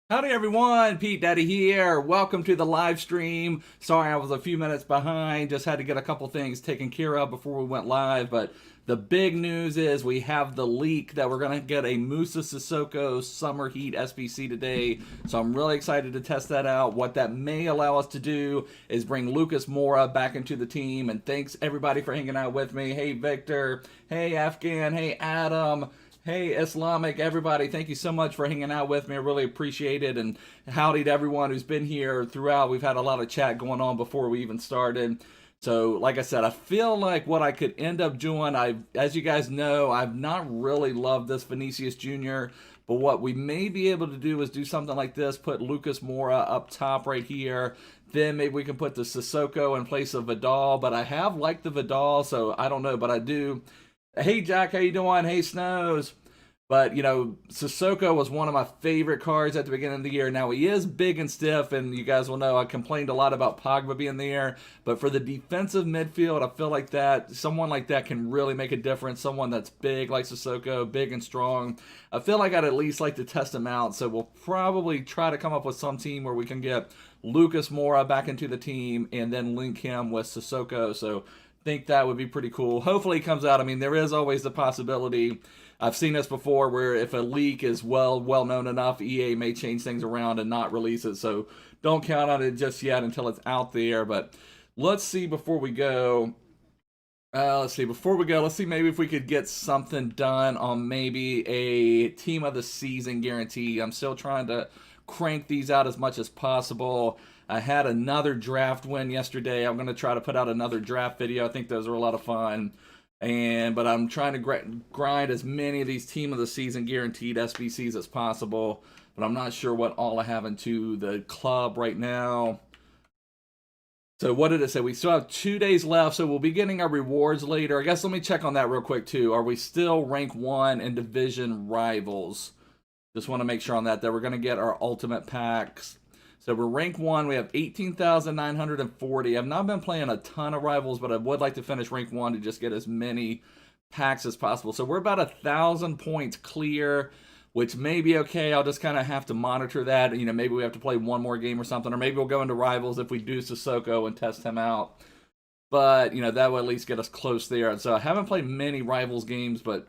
Howdy everyone, Pete Daddy here. Welcome to the live stream. Sorry I was a few minutes behind, just had to get a couple things taken care of before we went live, but the big news is we have the leak that we're going to get a Moussa Sissoko Summer Heat SBC today, so I'm really excited to test that out. What that may allow us to do is bring Lucas Mora back into the team, and thanks everybody for hanging out with me. Hey Victor, hey Afghan, hey Adam, hey, Islamic, everybody, thank you so much for hanging out with me. I really appreciate it. And howdy to everyone who's been here throughout. We've had a lot of chat going on before we even started. So, like I said, I feel like what I could end up doing, as you guys know, I've not really loved this Vinicius Jr., but what we may be able to do is do something like this, put Lucas Mora up top right here. Then maybe we can put the Sissoko in place of Vidal, but I have liked the Vidal, so I don't know, but I do. Hey Jack, how you doing? Hey Snows. But, Sissoko was one of my favorite cards at the beginning of the year. Now, he is big and stiff, and you guys will know I complained a lot about Pogba being there. But for the defensive midfield, I feel like someone like that can really make a difference. Someone that's big like Sissoko, big and strong. I feel like I'd at least like to test him out. So we'll probably try to come up with some team where we can get Lucas Mora back into the team and then link him with Sissoko. So think that would be pretty cool. Hopefully it comes out. I mean, there is always the possibility. I've seen this before where if a leak is well known enough, EA may change things around and not release it. So don't count on it just yet until it's out there. But let's see before we go. Let's see maybe if we could get something done on maybe a team of the season guarantee. I'm still trying to crank these out as much as possible. I had another draft win yesterday. I'm going to try to put out another draft video. I think those are a lot of fun. But I'm trying to grind as many of these team of the season guaranteed SBCs as possible. But I'm not sure what all I have into the club right now. So what did it say? We still have 2 days left, so we'll be getting our rewards later. I guess let me check on that real quick too. Are we still rank 1 in division rivals? Just want to make sure on that we're going to get our ultimate packs. So we're rank 1. We have 18,940. I've not been playing a ton of rivals, but I would like to finish rank 1 to just get as many packs as possible. So we're about 1,000 points clear, which may be okay. I'll just kind of have to monitor that. Maybe we have to play one more game or something, or maybe we'll go into rivals if we do Sissoko and test him out. But, that will at least get us close there. And so I haven't played many rivals games, but,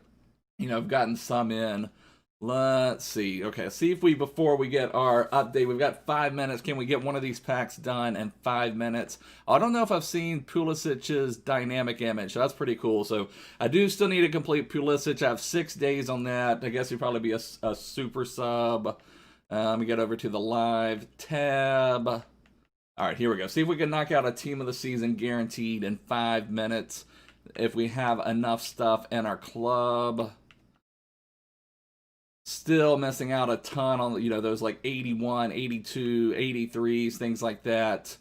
I've gotten some in. Let's see. Okay, see if before we get our update, we've got 5 minutes. Can we get one of these packs done in 5 minutes? I don't know if I've seen Pulisic's dynamic image. So that's pretty cool. So I do still need to complete Pulisic. I have 6 days on that. I guess he'd probably be a super sub. Let me get over to the live tab. All right, here we go. See if we can knock out a team of the season guaranteed in 5 minutes if we have enough stuff in our club. Still missing out a ton on, those like 81, 82, 83s, things like that.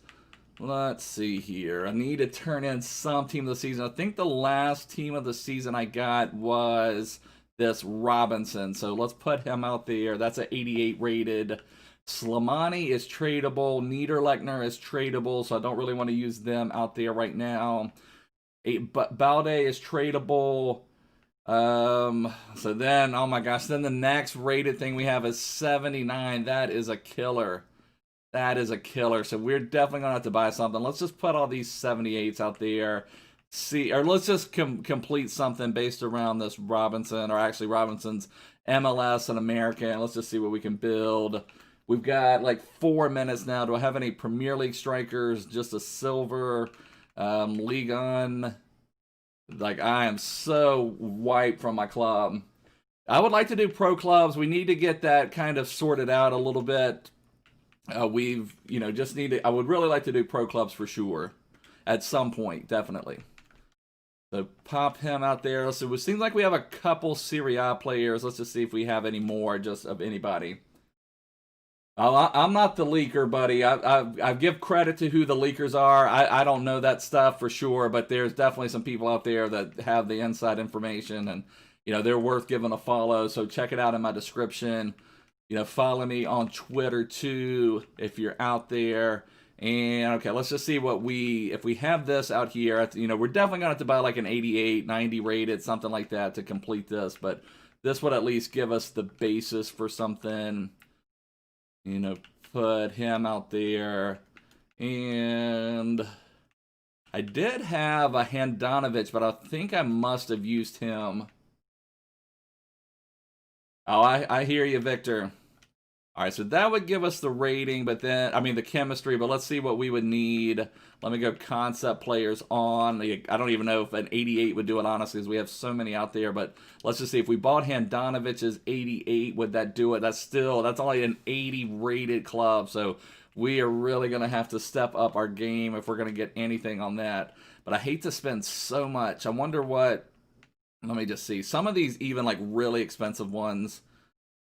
Let's see here. I need to turn in some team of the season. I think the last team of the season I got was this Robinson. So let's put him out there. That's an 88 rated. Slimani is tradable. Niederlechner is tradable, so I don't really want to use them out there right now. Balde is tradable. So then, oh my gosh, then the next rated thing we have is 79. That is a killer. That is a killer. So we're definitely gonna have to buy something. Let's just put all these 78s out there. Let's just complete something based around this Robinson, or actually Robinson's MLS and America, and let's just see what we can build. We've got like 4 minutes now. Do I have any Premier League strikers? Just a silver, Ligue 1. Like, I am so wiped from my club. I would like to do pro clubs. We need to get that kind of sorted out a little bit. Just need to. I would really like to do pro clubs for sure. At some point, definitely. So pop him out there. So it seems like we have a couple Serie A players. Let's just see if we have any more just of anybody. I'm not the leaker, buddy. I give credit to who the leakers are. I don't know that stuff for sure, but there's definitely some people out there that have the inside information, and they're worth giving a follow. So check it out in my description. Follow me on Twitter too if you're out there. And okay, let's just see if we have this out here. We're definitely gonna have to buy like an 88, 90 rated, something like that to complete this. But this would at least give us the basis for something. You know, put him out there. And I did have a Handanovic, but I think I must have used him. Oh, I hear you, Victor. All right, so that would give us the rating, but then, I mean, the chemistry, but let's see what we would need. Let me go concept players on. I don't even know if an 88 would do it, honestly, because we have so many out there, but let's just see. If we bought Handanovic's 88, would that do it? That's only an 80 rated club, so we are really going to have to step up our game if we're going to get anything on that. But I hate to spend so much. I wonder what, let me just see. Some of these even like really expensive ones,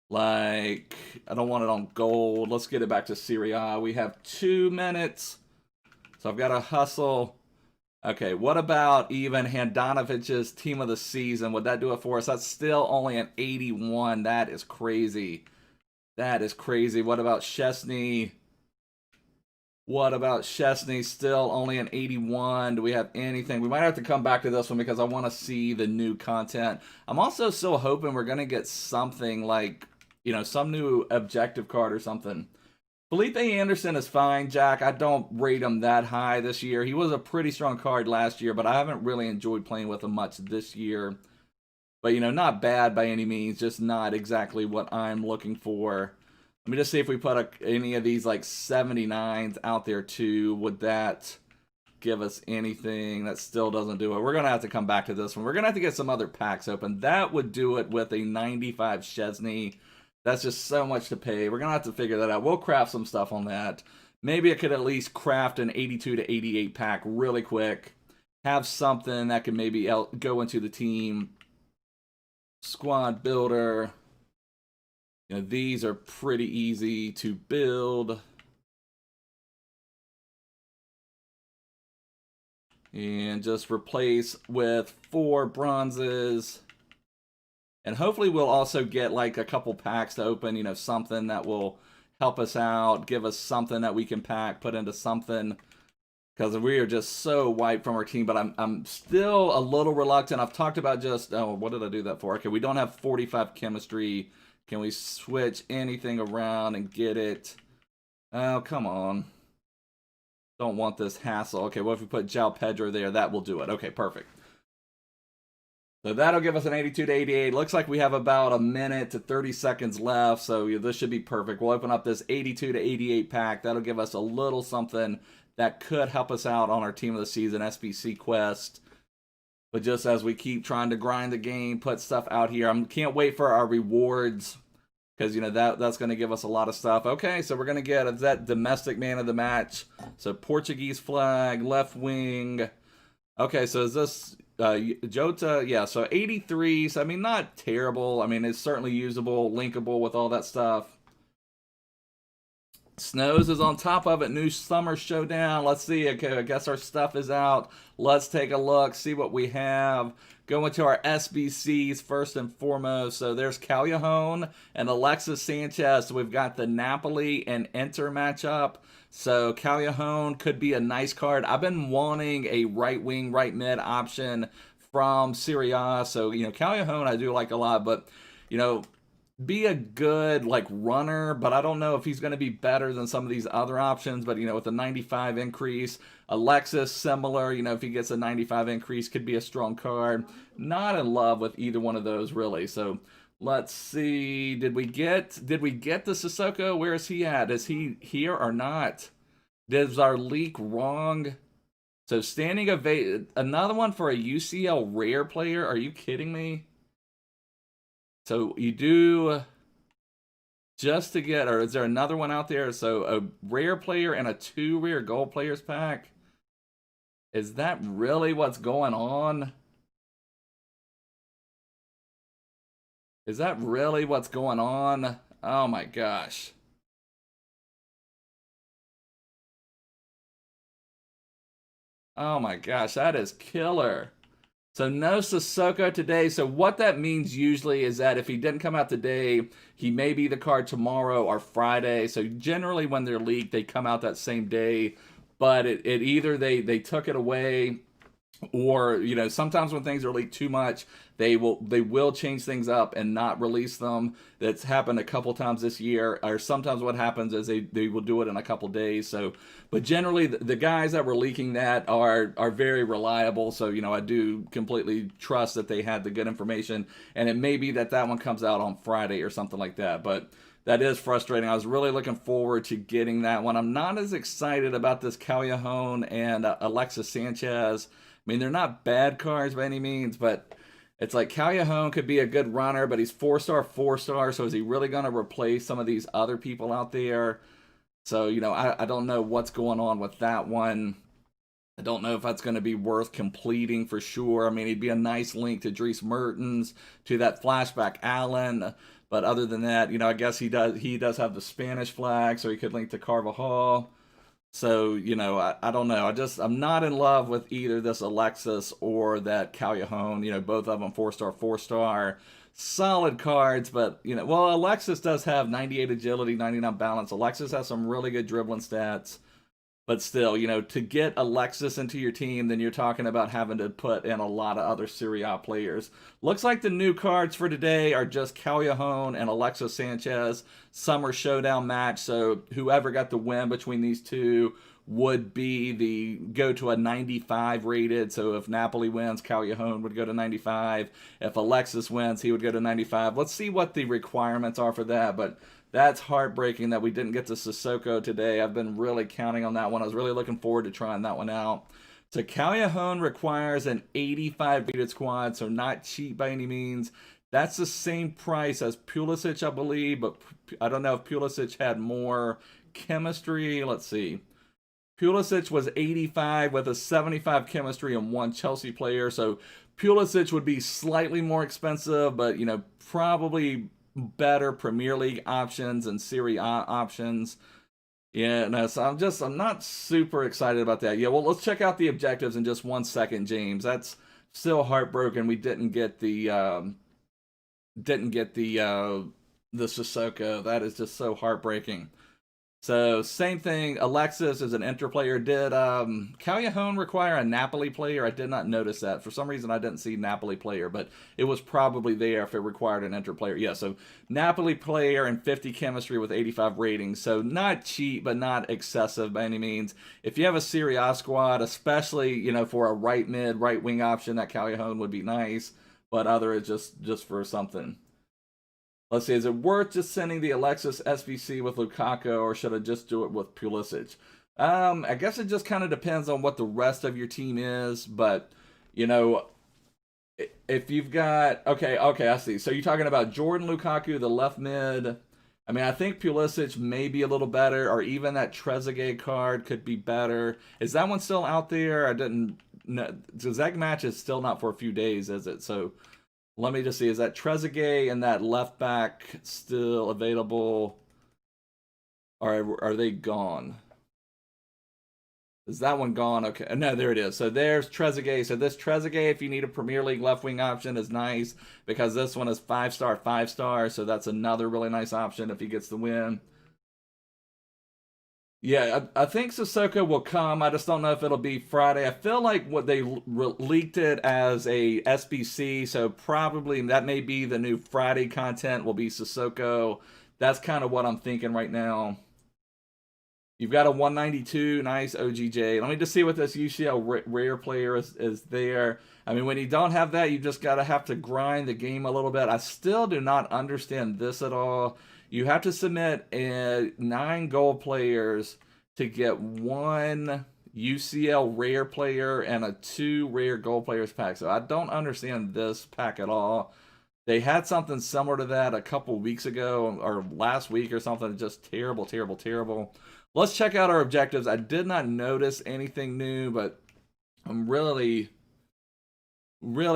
like, I don't want it on gold. Let's get it back to Serie A. We have 2 minutes, so I've got to hustle. Okay, what about even Handanovic's team of the season? Would that do it for us? That's still only an 81. That is crazy. That is crazy. What about Szczesny? What about Szczesny? Still only an 81. Do we have anything? We might have to come back to this one because I want to see the new content. I'm also still hoping we're going to get something like, you know, some new objective card or something. Felipe Anderson is fine, Jack. I don't rate him that high this year. He was a pretty strong card last year, but I haven't really enjoyed playing with him much this year. But, you know, not bad by any means, just not exactly what I'm looking for. Let me just see if we put any of these like 79s out there too. Would that give us anything? That still doesn't do it. We're going to have to come back to this one. We're going to have to get some other packs open. That would do it with a 95 Szczesny. That's just so much to pay. We're going to have to figure that out. We'll craft some stuff on that. Maybe I could at least craft an 82 to 88 pack really quick. Have something that can maybe go into the team. Squad builder. You know, these are pretty easy to build. And just replace with 4 bronzes. And hopefully we'll also get like a couple packs to open, you know, something that will help us out, give us something that we can pack, put into something. Because we are just so wiped from our team, but I'm still a little reluctant. I've talked about just, oh, what did I do that for? Okay, we don't have 45 chemistry. Can we switch anything around and get it? Oh, come on. Don't want this hassle. Okay, what if we put João Pedro there? That will do it. Okay, perfect. So that'll give us an 82 to 88. Looks like we have about a minute to 30 seconds left, so this should be perfect. We'll open up this 82 to 88 pack. That'll give us a little something that could help us out on our Team of the Season SBC quest. But just as we keep trying to grind the game, put stuff out here, I can't wait for our rewards because, you know, that's going to give us a lot of stuff. Okay, so we're going to get that domestic man of the match. So Portuguese flag, left wing. Okay, so is this Jota? Yeah, so 83. So, I mean, not terrible. I mean, it's certainly usable, linkable with all that stuff. Snows is on top of it. New Summer Showdown. Let's see. Okay, I guess our stuff is out. Let's take a look, see what we have. Going to our SBCs first and foremost. So there's Callejon and Alexis Sanchez. So we've got the Napoli and Inter matchup. So Callejon could be a nice card. I've been wanting a right wing, right mid option from Serie A. So, you know, Callejon I do like a lot, but, you know, be a good like runner, but I don't know if he's going to be better than some of these other options. But, you know, with a 95 increase, Alexis similar, you know, if he gets a 95 increase, could be a strong card. Not in love with either one of those really. So let's see, did we get the Sissoko? Where is he at? Is he here or not? Is our leak wrong? So standing ovation, another one for a UCL rare player. Are you kidding me? So you do just to get, or is there another one out there? So a rare player and a 2 rare gold players pack. Is that really what's going on? Is that really what's going on? Oh my gosh. Oh my gosh, that is killer. So no Sissoko today. So what that means usually is that if he didn't come out today, he may be the card tomorrow or Friday. So generally when they're leaked, they come out that same day. But it either they took it away Or, you know, sometimes when things are leaked too much, they will change things up and not release them. That's happened a couple times this year. Or sometimes what happens is they will do it in a couple days. So, but generally the guys that were leaking that are very reliable. So, you know, I do completely trust that they had the good information. And it may be that one comes out on Friday or something like that. But that is frustrating. I was really looking forward to getting that one. I'm not as excited about this Callejon and Alexis Sanchez. I mean, they're not bad cards by any means, but it's like Callejon could be a good runner, but he's 4-star, 4-star. So is he really going to replace some of these other people out there? So, you know, I don't know what's going on with that one. I don't know if that's going to be worth completing for sure. I mean, he'd be a nice link to Dries Mertens, to that flashback Allen. But other than that, you know, I guess he does have the Spanish flag, so he could link to Carvajal. So, you know, I don't know. I'm not in love with either this Alexis or that Callejon. You know, both of them 4-star, 4-star. Solid cards, but, you know, well, Alexis does have 98 agility, 99 balance. Alexis has some really good dribbling stats. But still, you know, to get Alexis into your team, then you're talking about having to put in a lot of other Serie A players. Looks like the new cards for today are just Callejon and Alexis Sanchez. Summer showdown match. So whoever got the win between these two would go to a 95 rated. So if Napoli wins, Callejon would go to 95. If Alexis wins, he would go to 95. Let's see what the requirements are for that. But that's heartbreaking that we didn't get to Sissoko today. I've been really counting on that one. I was really looking forward to trying that one out. So Callejon requires an 85 rated squad, so not cheap by any means. That's the same price as Pulisic, I believe, but I don't know if Pulisic had more chemistry. Let's see. Pulisic was 85 with a 75 chemistry and 1 Chelsea player. So Pulisic would be slightly more expensive, but, you know, probably better Premier League options and Serie A options. Yeah, no, so I'm not super excited about that. Yeah, well, let's check out the objectives in just 1 second, James. That's still heartbroken. We didn't get the Sissoko. That is just so heartbreaking. So same thing. Alexis is an Inter player. Did Callejon require a Napoli player? I did not notice that. For some reason, I didn't see Napoli player, but it was probably there if it required an Inter player. Yeah, so Napoli player and 50 chemistry with 85 ratings. So not cheap, but not excessive by any means. If you have a Serie A squad, especially, you know, for a right mid, right wing option, that Callejon would be nice. But other is just for something. Let's see, is it worth just sending the Alexis SBC with Lukaku, or should I just do it with Pulisic? I guess it just kind of depends on what the rest of your team is, but, you know, if you've got... Okay, I see. So you're talking about Jordan Lukaku, the left mid. I mean, I think Pulisic may be a little better, or even that Trezeguet card could be better. Is that one still out there? I didn't... No, because that match is still not for a few days, is it? So... Let me just see, is that Trezeguet and that left back still available? Or are they gone? Is that one gone? Okay, no, there it is. So there's Trezeguet. So this Trezeguet, if you need a Premier League left wing option, is nice because this one is 5-star, 5-star. So that's another really nice option if he gets the win. Yeah, I think Sissoko will come. I just don't know if it'll be Friday. I feel like what they leaked it as a SBC, so probably that may be the new Friday content will be Sissoko. That's kind of what I'm thinking right now. You've got a 192, nice OGJ. Let me just see what this UCL rare player is there. I mean, when you don't have that, you just got to have to grind the game a little bit. I still do not understand this at all. You have to submit 9 gold players to get 1 UCL rare player and a 2 rare gold players pack. So I don't understand this pack at all. They had something similar to that a couple weeks ago or last week or something. Just terrible, terrible, terrible. Let's check out our objectives. I did not notice anything new, but I'm really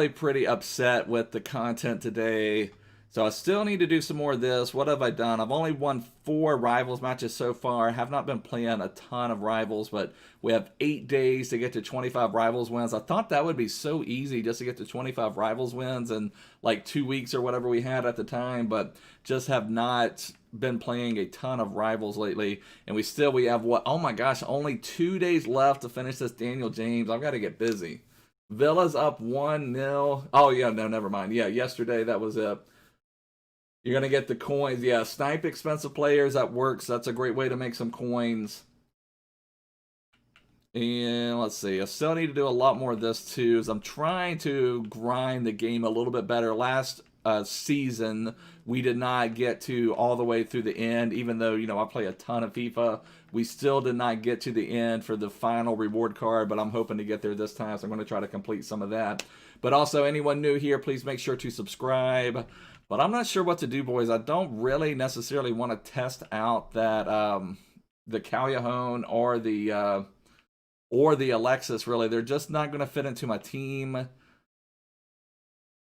pretty upset with the content today. So I still need to do some more of this. What have I done? I've only won 4 rivals matches so far. I have not been playing a ton of rivals, but we have 8 days to get to 25 rivals wins. I thought that would be so easy just to get to 25 rivals wins in like 2 weeks or whatever we had at the time, but just have not been playing a ton of rivals lately. And we have what? Oh my gosh, only 2 days left to finish this Daniel James. I've got to get busy. Villa's up 1-0. Oh, yeah, no, never mind. Yeah, yesterday that was it. You're going to get the coins. Yeah, snipe expensive players. That works. That's a great way to make some coins. And let's see. I still need to do a lot more of this too. As I'm trying to grind the game a little bit better. Last season, we did not get to all the way through the end. Even though, you know, I play a ton of FIFA, we still did not get to the end for the final reward card. But I'm hoping to get there this time, so I'm going to try to complete some of that. But also, anyone new here, please make sure to subscribe. But I'm not sure what to do, boys. I don't really necessarily want to test out that the Callejon or the Alexis, really. They're just not going to fit into my team.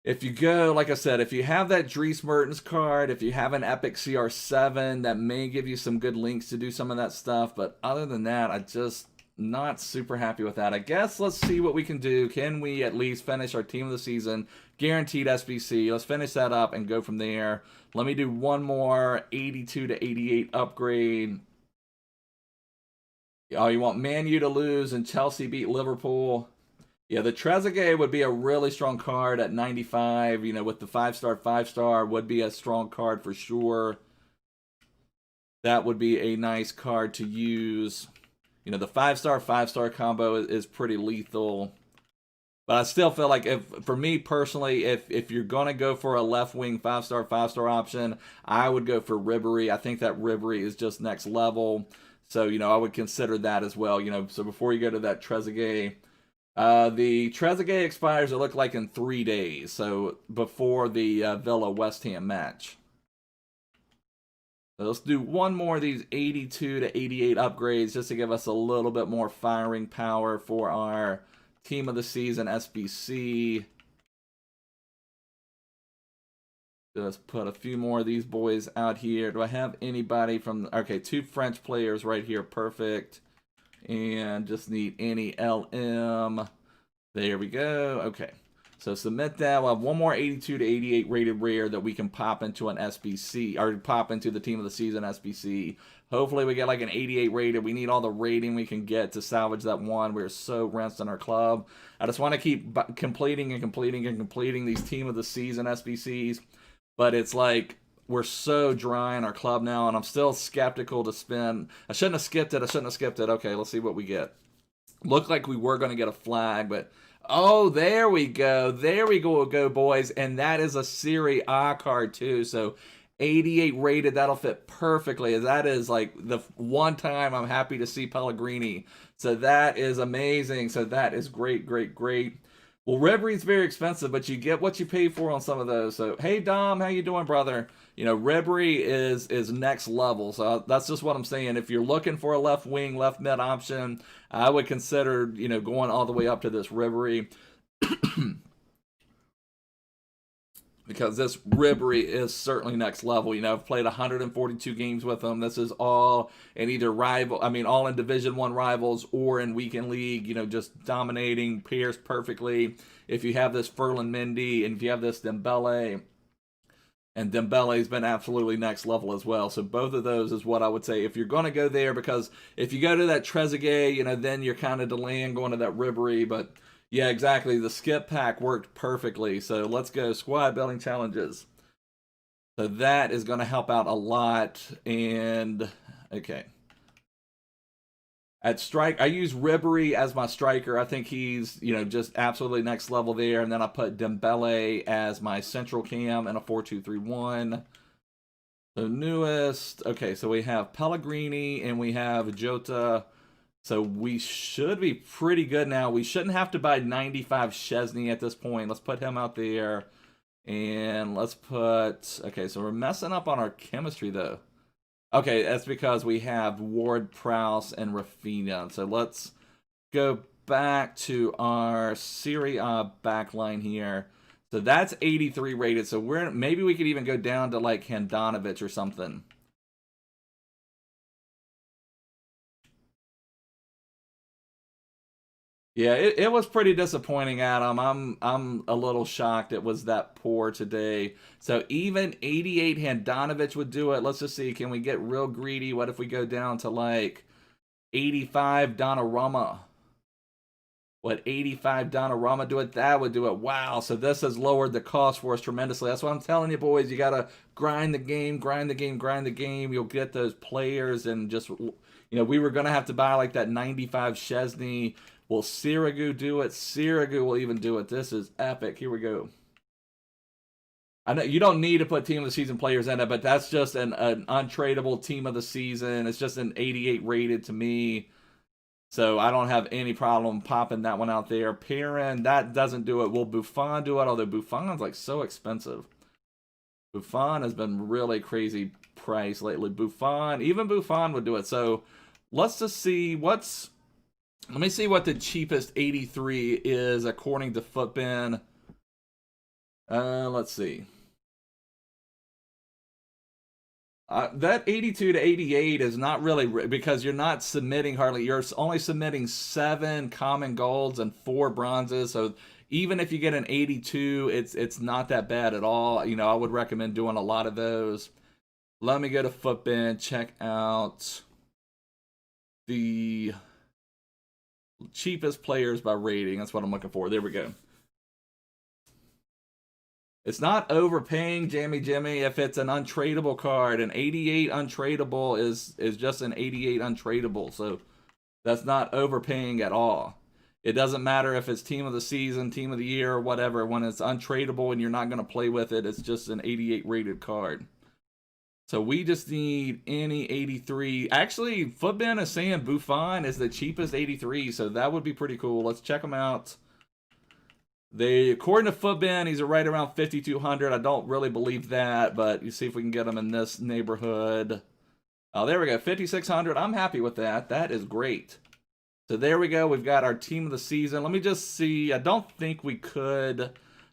If you go, like I said, if you have that Dries Mertens card, if you have an Epic CR7, that may give you some good links to do some of that stuff. But other than that, I just not super happy with that. I guess let's see what we can do. Can we at least finish our team of the season? Guaranteed SBC. Let's finish that up and go from there. Let me do one more 82 to 88 upgrade. Oh, you want Man U to lose and Chelsea beat Liverpool? Yeah, the Trezeguet would be a really strong card at 95. You know, with the 5-star would be a strong card for sure. That would be a nice card to use. You know, the 5-star combo is pretty lethal. But I still feel like, for me personally, if you're going to go for a left wing 5-star option, I would go for Ribery. I think that Ribery is just next level. So, you know, I would consider that as well. You know, so before you go to that Trezeguet, the Trezeguet expires, it looked like, in 3 days. So before the Villa West Ham match. So let's do one more of these 82 to 88 upgrades just to give us a little bit more firing power for our team of the season SBC. Just put a few more of these boys out here. Do I have anybody from... Okay, 2 French players right here. Perfect. And just need any LM. There we go. Okay. So submit that. We'll have one more 82 to 88 rated rare that we can pop into an SBC. Or pop into the team of the season SBC. Hopefully we get like an 88 rated. We need all the rating we can get to salvage that one. We're so rinsed in our club. I just want to keep completing these team of the season SBCs. But it's like we're so dry in our club now, and I'm still skeptical to spend. I shouldn't have skipped it. Okay, let's see what we get. Looked like we were going to get a flag, but oh, there we go. There we go, boys. And that is a Serie A card too. So 88 rated, that'll fit perfectly. That is like the one time I'm happy to see Pellegrini. So that is amazing. So that is great. Well, Ribery's very expensive, but you get what you pay for on some of those. So, hey, Dom, how you doing, brother? You know, Ribery is next level. So that's just what I'm saying. If you're looking for a left wing, left mid option, I would consider, you know, going all the way up to this Ribery. Because this Ribery is certainly next level. You know, I've played 142 games with him. This is all in either all in Division 1 rivals or in Weekend League, you know, just dominating, pairs perfectly. If you have this Ferland Mendy and if you have this Dembele, and Dembele's been absolutely next level as well. So both of those is what I would say if you're going to go there, because if you go to that Trezeguet, you know, then you're kind of delaying going to that Ribery, but... Yeah, exactly. The skip pack worked perfectly. So let's go squad building challenges. So that is going to help out a lot. And, okay. At strike, I use Ribery as my striker. I think he's, you know, just absolutely next level there. And then I put Dembele as my central cam in a 4-2-3-1. So newest. Okay, so we have Pellegrini and we have Jota. So we should be pretty good now. We shouldn't have to buy 95 Chesney at this point. Let's put him out there. And let's put... Okay, so we're messing up on our chemistry, though. Okay, that's because we have Ward-Prowse and Rafinha. So let's go back to our Serie A backline here. So that's 83 rated. So maybe we could even go down to like Handanovic or something. Yeah, it was pretty disappointing, Adam. I'm a little shocked it was that poor today. So even 88 Handanovic would do it. Let's just see, can we get real greedy? What if we go down to like 85 Donnarumma? What, 85 Donnarumma do it? That would do it. Wow. So this has lowered the cost for us tremendously. That's what I'm telling you, boys. You got to grind the game, grind the game, grind the game. You'll get those players and just, we were going to have to buy like that 95 Chesney. Will Sirigu do it? Sirigu will even do it. This is epic. Here we go. I know you don't need to put team of the season players in it, but that's just an untradeable team of the season. It's just an 88 rated to me. So I don't have any problem popping that one out there. Perrin, that doesn't do it. Will Buffon do it? Although Buffon's like so expensive. Buffon has been really crazy price lately. Even Buffon would do it. So let's just see let me see what the cheapest 83 is according to Footbin. Let's see. That 82 to 88 is not really, because you're not submitting hardly. You're only submitting 7 common golds and 4 bronzes. So even if you get an 82, it's not that bad at all. I would recommend doing a lot of those. Let me go to Footbin, check out the cheapest players by rating. That's what I'm looking for. There we go. It's not overpaying, Jammy Jimmy, if it's an untradeable card. An 88 untradeable is just an 88 untradeable. So that's not overpaying at all. It doesn't matter if it's team of the season, team of the year, or whatever. When it's untradeable and you're not going to play with it, it's just an 88 rated card. So we just need any 83. Actually, Footbin is saying Buffon is the cheapest 83, so that would be pretty cool. Let's check them out. According to Footbin, he's right around 5,200. I don't really believe that, but you see if we can get him in this neighborhood. Oh, there we go, 5,600. I'm happy with that. That is great. So there we go. We've got our team of the season. Let me just see. I don't think we could,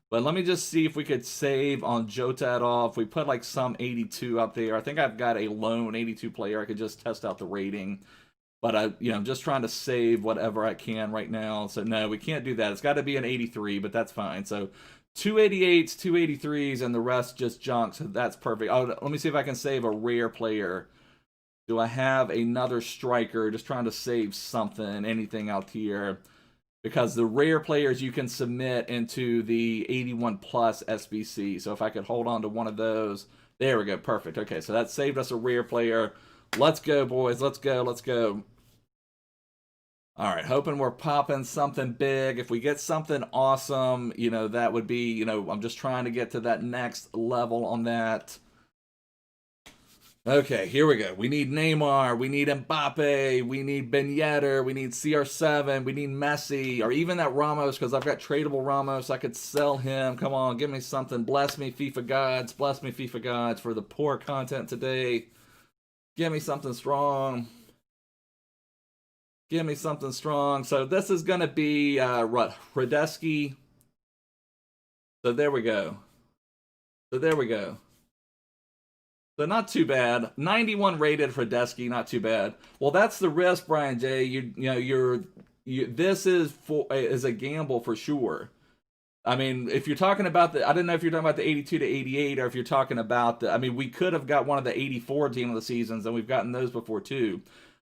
but let me just see if we could save on Jota at all. If we put like some 82 up there, I think I've got a lone 82 player. I could just test out the rating. But I'm just trying to save whatever I can right now. So no, we can't do that. It's got to be an 83, but that's fine. So 288s, 283s, and the rest just junk. So that's perfect. Oh, let me see if I can save a rare player. Do I have another striker? Just trying to save something, anything out here. Because the rare players you can submit into the 81 plus SBC. So if I could hold on to one of those. There we go. Perfect. Okay, so that saved us a rare player. Let's go, boys. Let's go. Let's go. All right. Hoping we're popping something big. If we get something awesome, that would be, I'm just trying to get to that next level on that. Okay, here we go. We need Neymar. We need Mbappe. We need Ben Yedder. We need CR7. We need Messi. Or even that Ramos, because I've got tradable Ramos. I could sell him. Come on, give me something. Bless me, FIFA gods. Bless me, FIFA gods, for the poor content today. Give me something strong. Give me something strong. So this is going to be Radeski. So there we go. So not too bad. 91 rated Radeski, not too bad. Well, that's the risk, Brian J. This is a gamble for sure. I mean, if you're talking about I don't know if you're talking about the 82 to 88 or if you're talking about we could have got one of the 84 team of the seasons, and we've gotten those before too.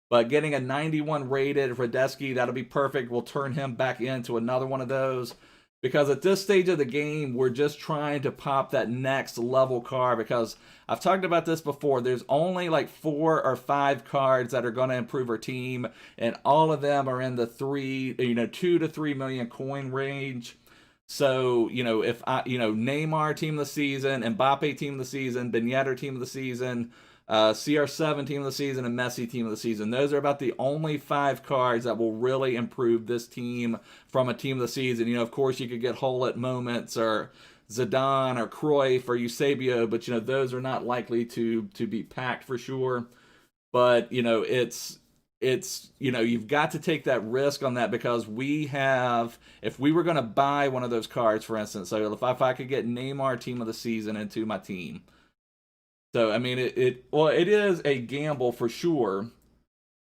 But getting a 91 rated Radeski, that'll be perfect. We'll turn him back into another one of those. Because at this stage of the game, we're just trying to pop that next level card. Because I've talked about this before. There's only like 4 or 5 cards that are going to improve our team. And all of them are in the 2 to 3 million coin range. So, if Neymar team of the season, Mbappe team of the season, Ben Yedder team of the season, CR7 team of the season, and Messi team of the season. Those are about the only 5 cards that will really improve this team from a team of the season. Of course, you could get Hullet moments or Zidane or Cruyff or Eusebio, but, those are not likely to be packed for sure. But, you've got to take that risk on that, because if we were going to buy one of those cards, for instance, so if I could get Neymar team of the season into my team. So, I mean, it is a gamble for sure,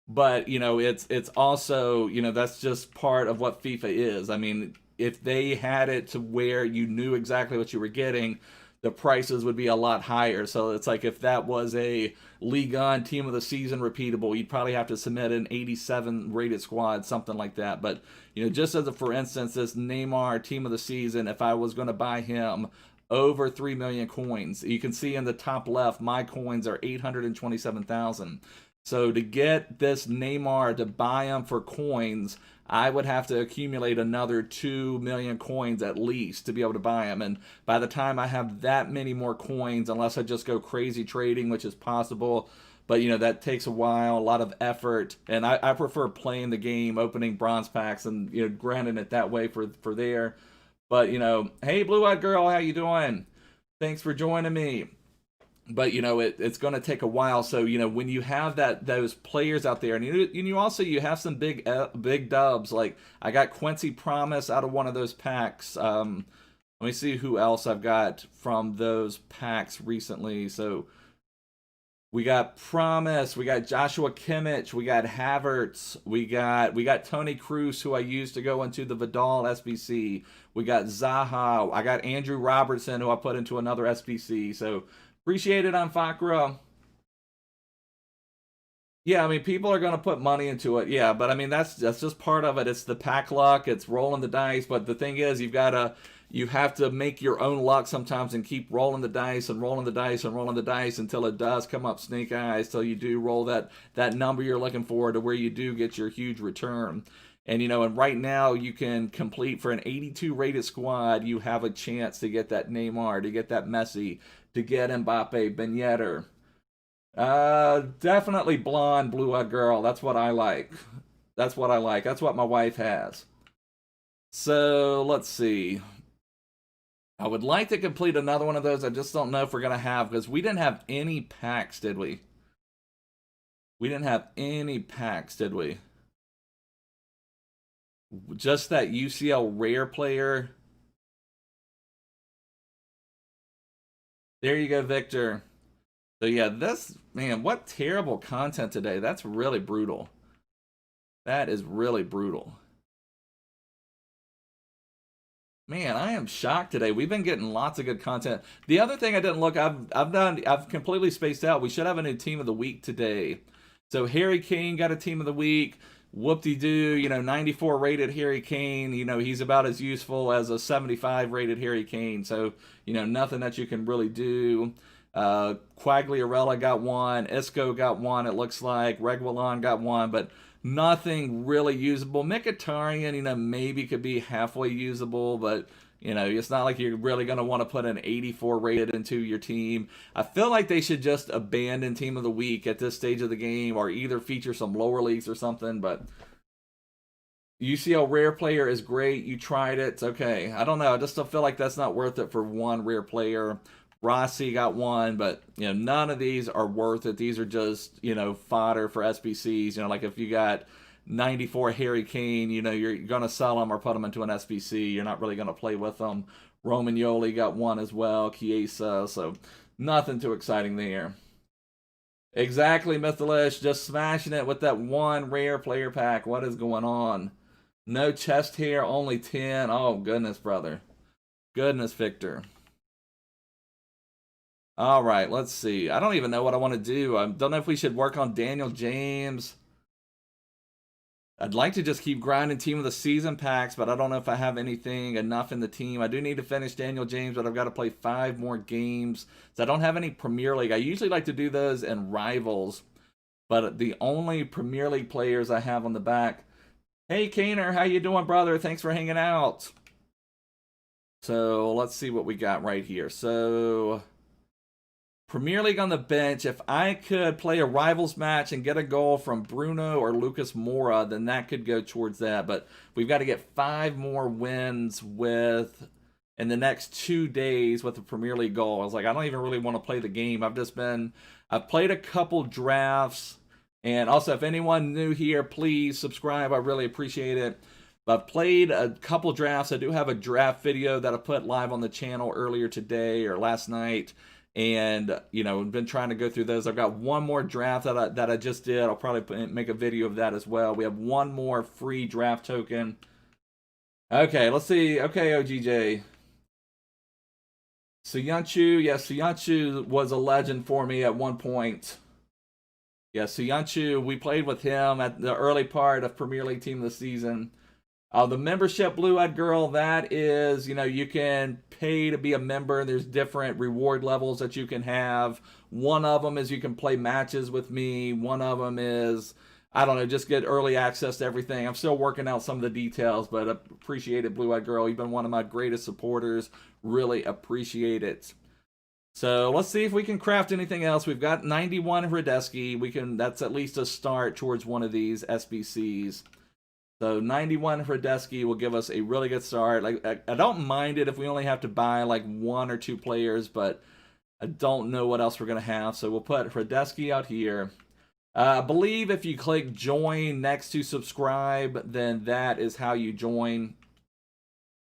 but, it's also, that's just part of what FIFA is. I mean, if they had it to where you knew exactly what you were getting, the prices would be a lot higher. So it's like if that was a Ligue 1 team of the season repeatable, you'd probably have to submit an 87 rated squad, something like that. But, you know, just as a for instance, this Neymar team of the season, if I was going to buy him over 3 million coins, you can see in the top left, my coins are 827,000. So to get this Neymar, to buy him for coins, I would have to accumulate another 2 million coins at least to be able to buy them. And by the time I have that many more coins, unless I just go crazy trading, which is possible, but you know, that takes a while, a lot of effort. And I prefer playing the game, opening bronze packs and, you know, granting it that way for there. But, you know, hey, Blue-Eyed Girl, how you doing? Thanks for joining me. But, you know, it's going to take a while. So, you know, when you have those players out there, and you also you have some big dubs. Like I got Quincy Promise out of one of those packs. Let me see who else I've got from those packs recently. So we got Promise, we got Joshua Kimmich, we got Havertz, we got Tony Cruz, who I used to go into the Vidal SBC. We got Zaha, I got Andrew Robertson, who I put into another SBC. So appreciate it on Fakra. Yeah, I mean, people are going to put money into it. Yeah, but I mean, that's just part of it. It's the pack luck. It's rolling the dice. But the thing is, you have to make your own luck sometimes and keep rolling the dice and rolling the dice and rolling the dice until it does come up snake eyes, till you do roll that number you're looking for, to where you do get your huge return. And, you know, and right now you can complete for an 82 rated squad, you have a chance to get that Neymar, to get that Messi, to get Mbappe, Ben Yedder. Definitely blonde, blue-eyed girl. That's what I like. That's what I like. That's what my wife has. So, let's see. I would like to complete another one of those. I just don't know if we're going to have, because we didn't have any packs, did we? We didn't have any packs, did we? Just that UCL rare player. There you go, Victor. So yeah, this, man, what terrible content today. That's really brutal. That is really brutal. Man, I am shocked today. We've been getting lots of good content. The other thing I didn't look, I've completely spaced out. We should have a new team of the week today. So Harry Kane got a team of the week. Whoop-de-doo, you know, 94 rated Harry Kane. You know, he's about as useful as a 75 rated Harry Kane. So, you know, nothing that you can really do. Quagliarella got one. Isco got one, it looks like. Reguilon got one, but nothing really usable. Mkhitaryan, you know, maybe could be halfway usable, but, you know, it's not like you're really going to want to put an 84 rated into your team. I feel like they should just abandon Team of the Week at this stage of the game, or either feature some lower leagues or something, but UCL rare player is great. You tried it. It's okay. I don't know. I just still feel like that's not worth it for one rare player. Rossi got one, but, you know, none of these are worth it. These are just, you know, fodder for SBCs. You know, like if you got 94 Harry Kane, you know, you're going to sell them or put them into an SBC. You're not really going to play with them. Romagnoli got one as well. Chiesa, so nothing too exciting there. Exactly, Mythalish. Just smashing it with that one rare player pack. What is going on? No chest hair, only 10. Oh, goodness, brother. Goodness, Victor. All right, let's see. I don't even know what I want to do. I don't know if we should work on Daniel James. I'd like to just keep grinding team of the season packs, but I don't know if I have anything enough in the team. I do need to finish Daniel James, but I've got to play 5 more games. So I don't have any Premier League. I usually like to do those in Rivals, but the only Premier League players I have on the back. Hey, Kaner, how you doing, brother? Thanks for hanging out. So let's see what we got right here. So Premier League on the bench, if I could play a Rivals match and get a goal from Bruno or Lucas Moura, then that could go towards that. But we've got to get 5 more wins in the next 2 days with the Premier League goal. I was like, I don't even really want to play the game. I've played a couple drafts. And also, if anyone new here, please subscribe. I really appreciate it. I've played a couple drafts. I do have a draft video that I put live on the channel earlier today or last night. And, you know, I've been trying to go through those. I've got one more draft that I just did. I'll probably make a video of that as well. We have one more free draft token. Okay, let's see. Okay, OGJ. Suyuncu, yeah, Suyuncu was a legend for me at one point. Yeah, Suyuncu, we played with him at the early part of Premier League Team of the Season. The membership Blue-Eyed Girl, that is, you can pay to be a member. There's different reward levels that you can have. One of them is you can play matches with me. One of them is, I don't know, just get early access to everything. I'm still working out some of the details, but appreciate it, Blue-Eyed Girl. You've been one of my greatest supporters. Really appreciate it. So let's see if we can craft anything else. We've got 91 Hradeski. That's at least a start towards one of these SBCs. So 91 Hradeski will give us a really good start. Like I don't mind it if we only have to buy like one or two players, but I don't know what else we're going to have. So we'll put Hradeski out here. I believe if you click join next to subscribe, then that is how you join.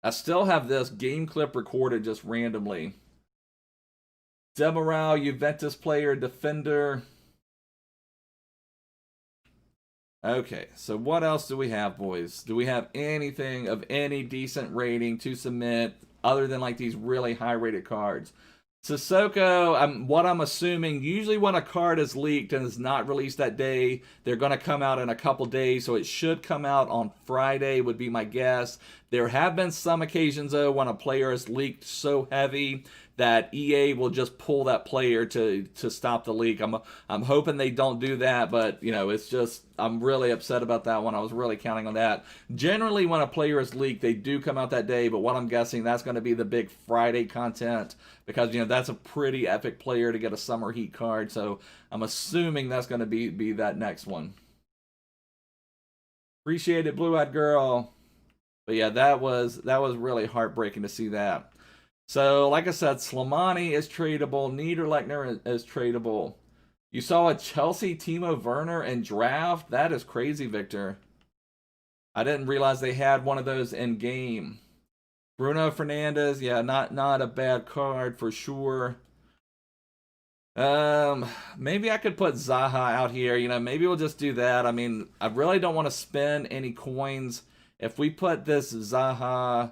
I still have this game clip recorded just randomly. Demiral, Juventus player, defender. Okay, so what else do we have, boys? Do we have anything of any decent rating to submit other than like these really high-rated cards? Sissoko, what I'm assuming, usually when a card is leaked and is not released that day, they're going to come out in a couple days, so it should come out on Friday would be my guess. There have been some occasions, though, when a player is leaked so heavy that EA will just pull that player to stop the leak. I'm hoping they don't do that, but it's just I'm really upset about that one. I was really counting on that. Generally, when a player is leaked, they do come out that day, but what I'm guessing that's going to be the big Friday content because that's a pretty epic player to get a Summer Heat card. So I'm assuming that's going to be that next one. Appreciate it, Blue-Eyed Girl. But yeah, that was really heartbreaking to see that. So, like I said, Slimani is tradable. Niederlechner is tradable. You saw a Chelsea Timo Werner in draft? That is crazy, Victor. I didn't realize they had one of those in game. Bruno Fernandes, yeah, not a bad card for sure. Maybe I could put Zaha out here. Maybe we'll just do that. I mean, I really don't want to spend any coins. If we put this Zaha,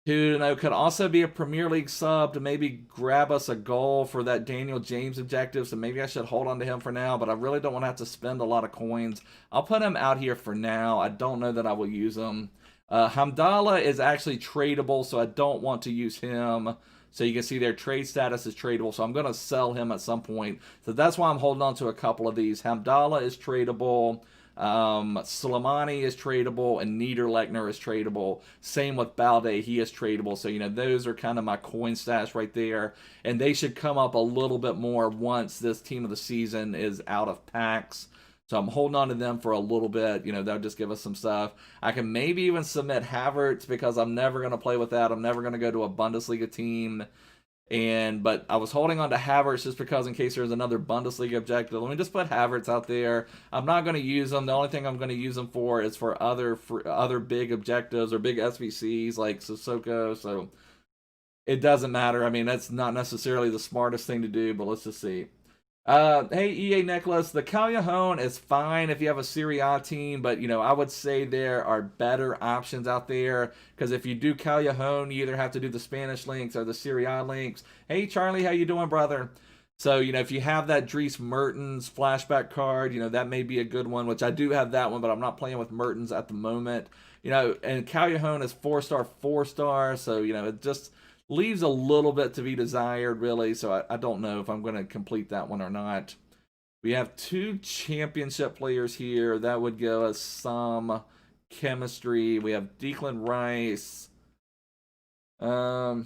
who could also be a Premier League sub to maybe grab us a goal for that Daniel James objective, so maybe I should hold on to him for now, but I really don't want to have to spend a lot of coins. I'll put him out here for now. I don't know that I will use him. Hamdallah is actually tradable, so I don't want to use him. So you can see their trade status is tradable, so I'm going to sell him at some point. So that's why I'm holding on to a couple of these. Hamdallah is tradable. Slimani is tradable, and Niederlechner is tradable. Same with Balde, he is tradable. So, those are kind of my coin stash right there. And they should come up a little bit more once this team of the season is out of packs. So I'm holding on to them for a little bit. They'll just give us some stuff. I can maybe even submit Havertz because I'm never going to play with that. I'm never going to go to a Bundesliga team. But I was holding on to Havertz just because in case there's another Bundesliga objective. Let me just put Havertz out there. I'm not going to use them. The only thing I'm going to use them for is for other big objectives or big SVCs like Sissoko. So it doesn't matter. I mean, that's not necessarily the smartest thing to do, but let's just see. Hey, EA Nicholas, the Callejon is fine if you have a Serie A team, but, I would say there are better options out there, because if you do Callejon, you either have to do the Spanish links or the Serie A links. Hey, Charlie, how you doing, brother? So, if you have that Dries Mertens flashback card, that may be a good one, which I do have that one, but I'm not playing with Mertens at the moment. And Callejon is 4-star, 4-star, so, it just leaves a little bit to be desired, really, so I don't know if I'm going to complete that one or not. We have 2 championship players here. That would give us some chemistry. We have Declan Rice. I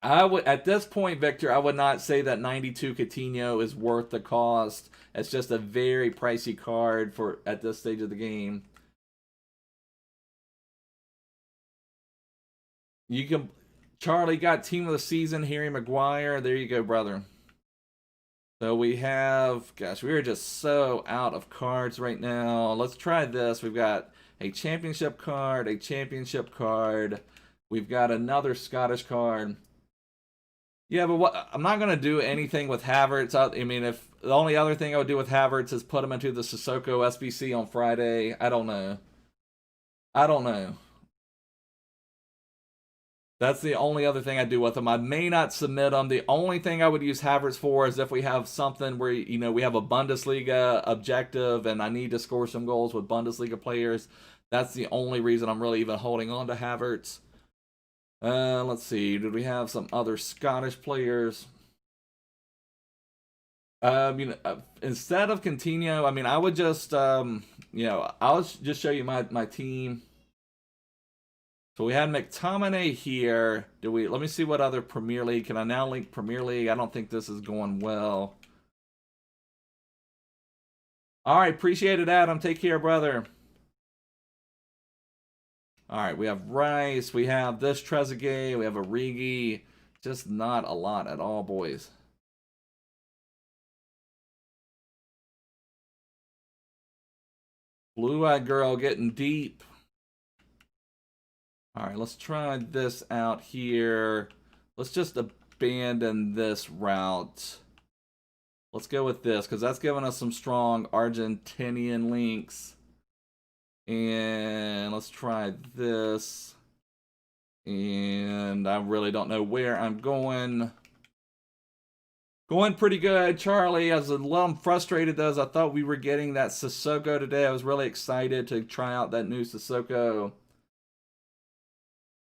would, at this point, Victor, I would not say that 92 Coutinho is worth the cost. It's just a very pricey card for at this stage of the game. You can... Charlie got team of the season, Harry Maguire. There you go, brother. So we have, gosh, we are just so out of cards right now. Let's try this. We've got a championship card, a championship card. We've got another Scottish card. Yeah, but I'm not going to do anything with Havertz. I mean, if the only other thing I would do with Havertz is put him into the Sissoko SBC on Friday. I don't know. That's the only other thing I do with them. I may not submit them. The only thing I would use Havertz for is if we have something where, you know, we have a Bundesliga objective and I need to score some goals with Bundesliga players. That's the only reason I'm really even holding on to Havertz. Let's see. Did we have some other Scottish players? Instead of Coutinho, I mean, I would just, you know, I'll just show you my team. So we had McTominay here. Let me see what other Premier League. Can I now link Premier League? I don't think this is going well. All right, appreciate it, Adam. Take care, brother. All right, we have Rice. We have this Trezeguet. We have Origi. Just not a lot at all, boys. Blue-eyed girl getting deep. All right, let's try this out here. Let's just abandon this route. Let's go with this because that's giving us some strong Argentinian links. And let's try this. And I really don't know where I'm going. Going pretty good, Charlie. I was a little frustrated though, as I thought we were getting that Sissoko today. I was really excited to try out that new Sissoko.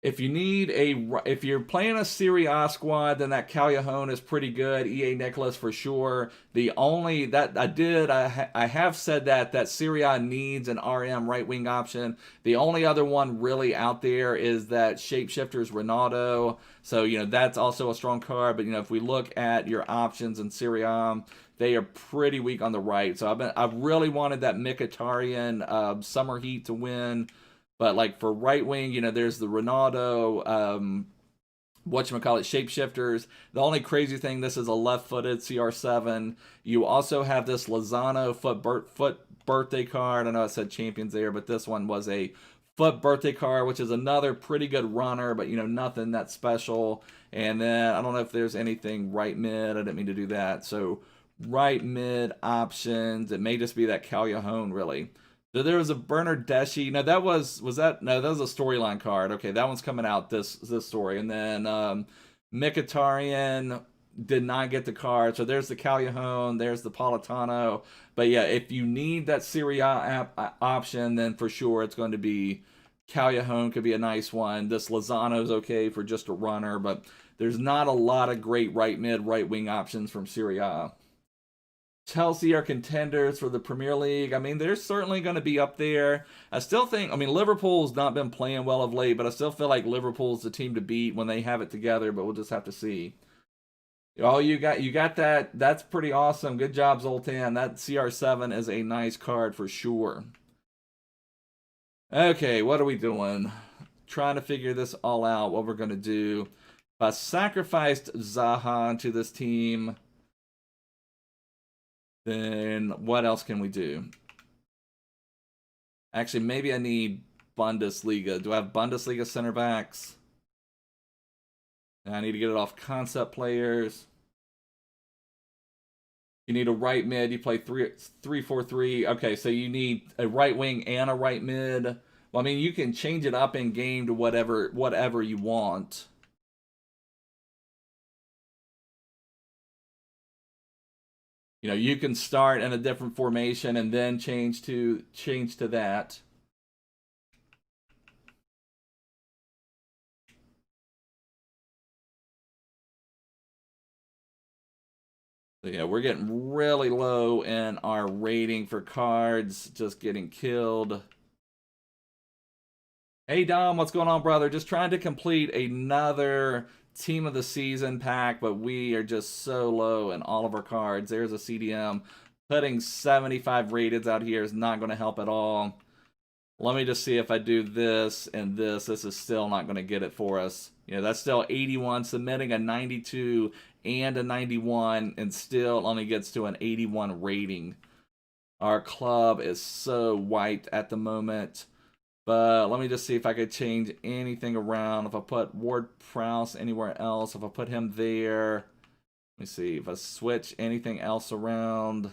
If you're playing a Serie A squad, then that Callejon is pretty good. EA Nicholas for sure. The only that I have said that Serie A needs an RM right wing option. The only other one really out there is that Shapeshifter's Ronaldo. So, you know, that's also a strong card. But, you know, if we look at your options in Serie A, they are pretty weak on the right. So I've really wanted that Mkhitaryan Summer Heat to win. But like for right wing, you know, there's the Ronaldo, whatchamacallit, Shapeshifters. The only crazy thing, this is a left-footed CR7. You also have this Lozano foot birthday card. I know I said champions there, but this one was a foot birthday card, which is another pretty good runner, but, you know, nothing that special. And then I don't know if there's anything right mid. I didn't mean to do that. So right mid options. It may just be that Callejon, really. So there was a Bernardeschi. No, that was that? No, that was a storyline card. Okay, that one's coming out this story. And then Mkhitaryan did not get the card. So there's the Callejon, there's the Politano. But yeah, if you need that Serie A option, then for sure it's going to be Callejon. Could be a nice one. This Lozano's okay for just a runner, but there's not a lot of great right mid, right wing options from Serie A. Chelsea are contenders for the Premier League. I mean, they're certainly going to be up there. I still think, I mean, Liverpool's not been playing well of late, but I still feel like Liverpool's the team to beat when they have it together, but we'll just have to see. Oh, you got that. That's pretty awesome. Good job, Zoltan. That CR7 is a nice card for sure. Okay, what are we doing? Trying to figure this all out, what we're going to do. If I sacrificed Zaha to this team, then what else can we do? Actually, maybe I need Bundesliga. Do I have Bundesliga center backs? I need to get it off concept players. You need a right mid. You play 3-4-3. Okay, so you need a right wing and a right mid. Well, I mean, you can change it up in game to whatever you want. You know, you can start in a different formation and then change to that. So yeah, we're getting really low in our rating for cards, just getting killed. Hey Dom, what's going on, brother? Just trying to complete another team of the season pack, but we are just so low in all of our cards. There's a CDM. Putting 75 rated out here is not going to help at all. Let me just see if I do this and this. This is still not going to get it for us. You know, that's still 81, submitting a 92 and a 91, and still only gets to an 81 rating. Our club is so white at the moment. But let me just see if I could change anything around. If I put Ward-Prowse anywhere else, if I put him there. Let me see if I switch anything else around.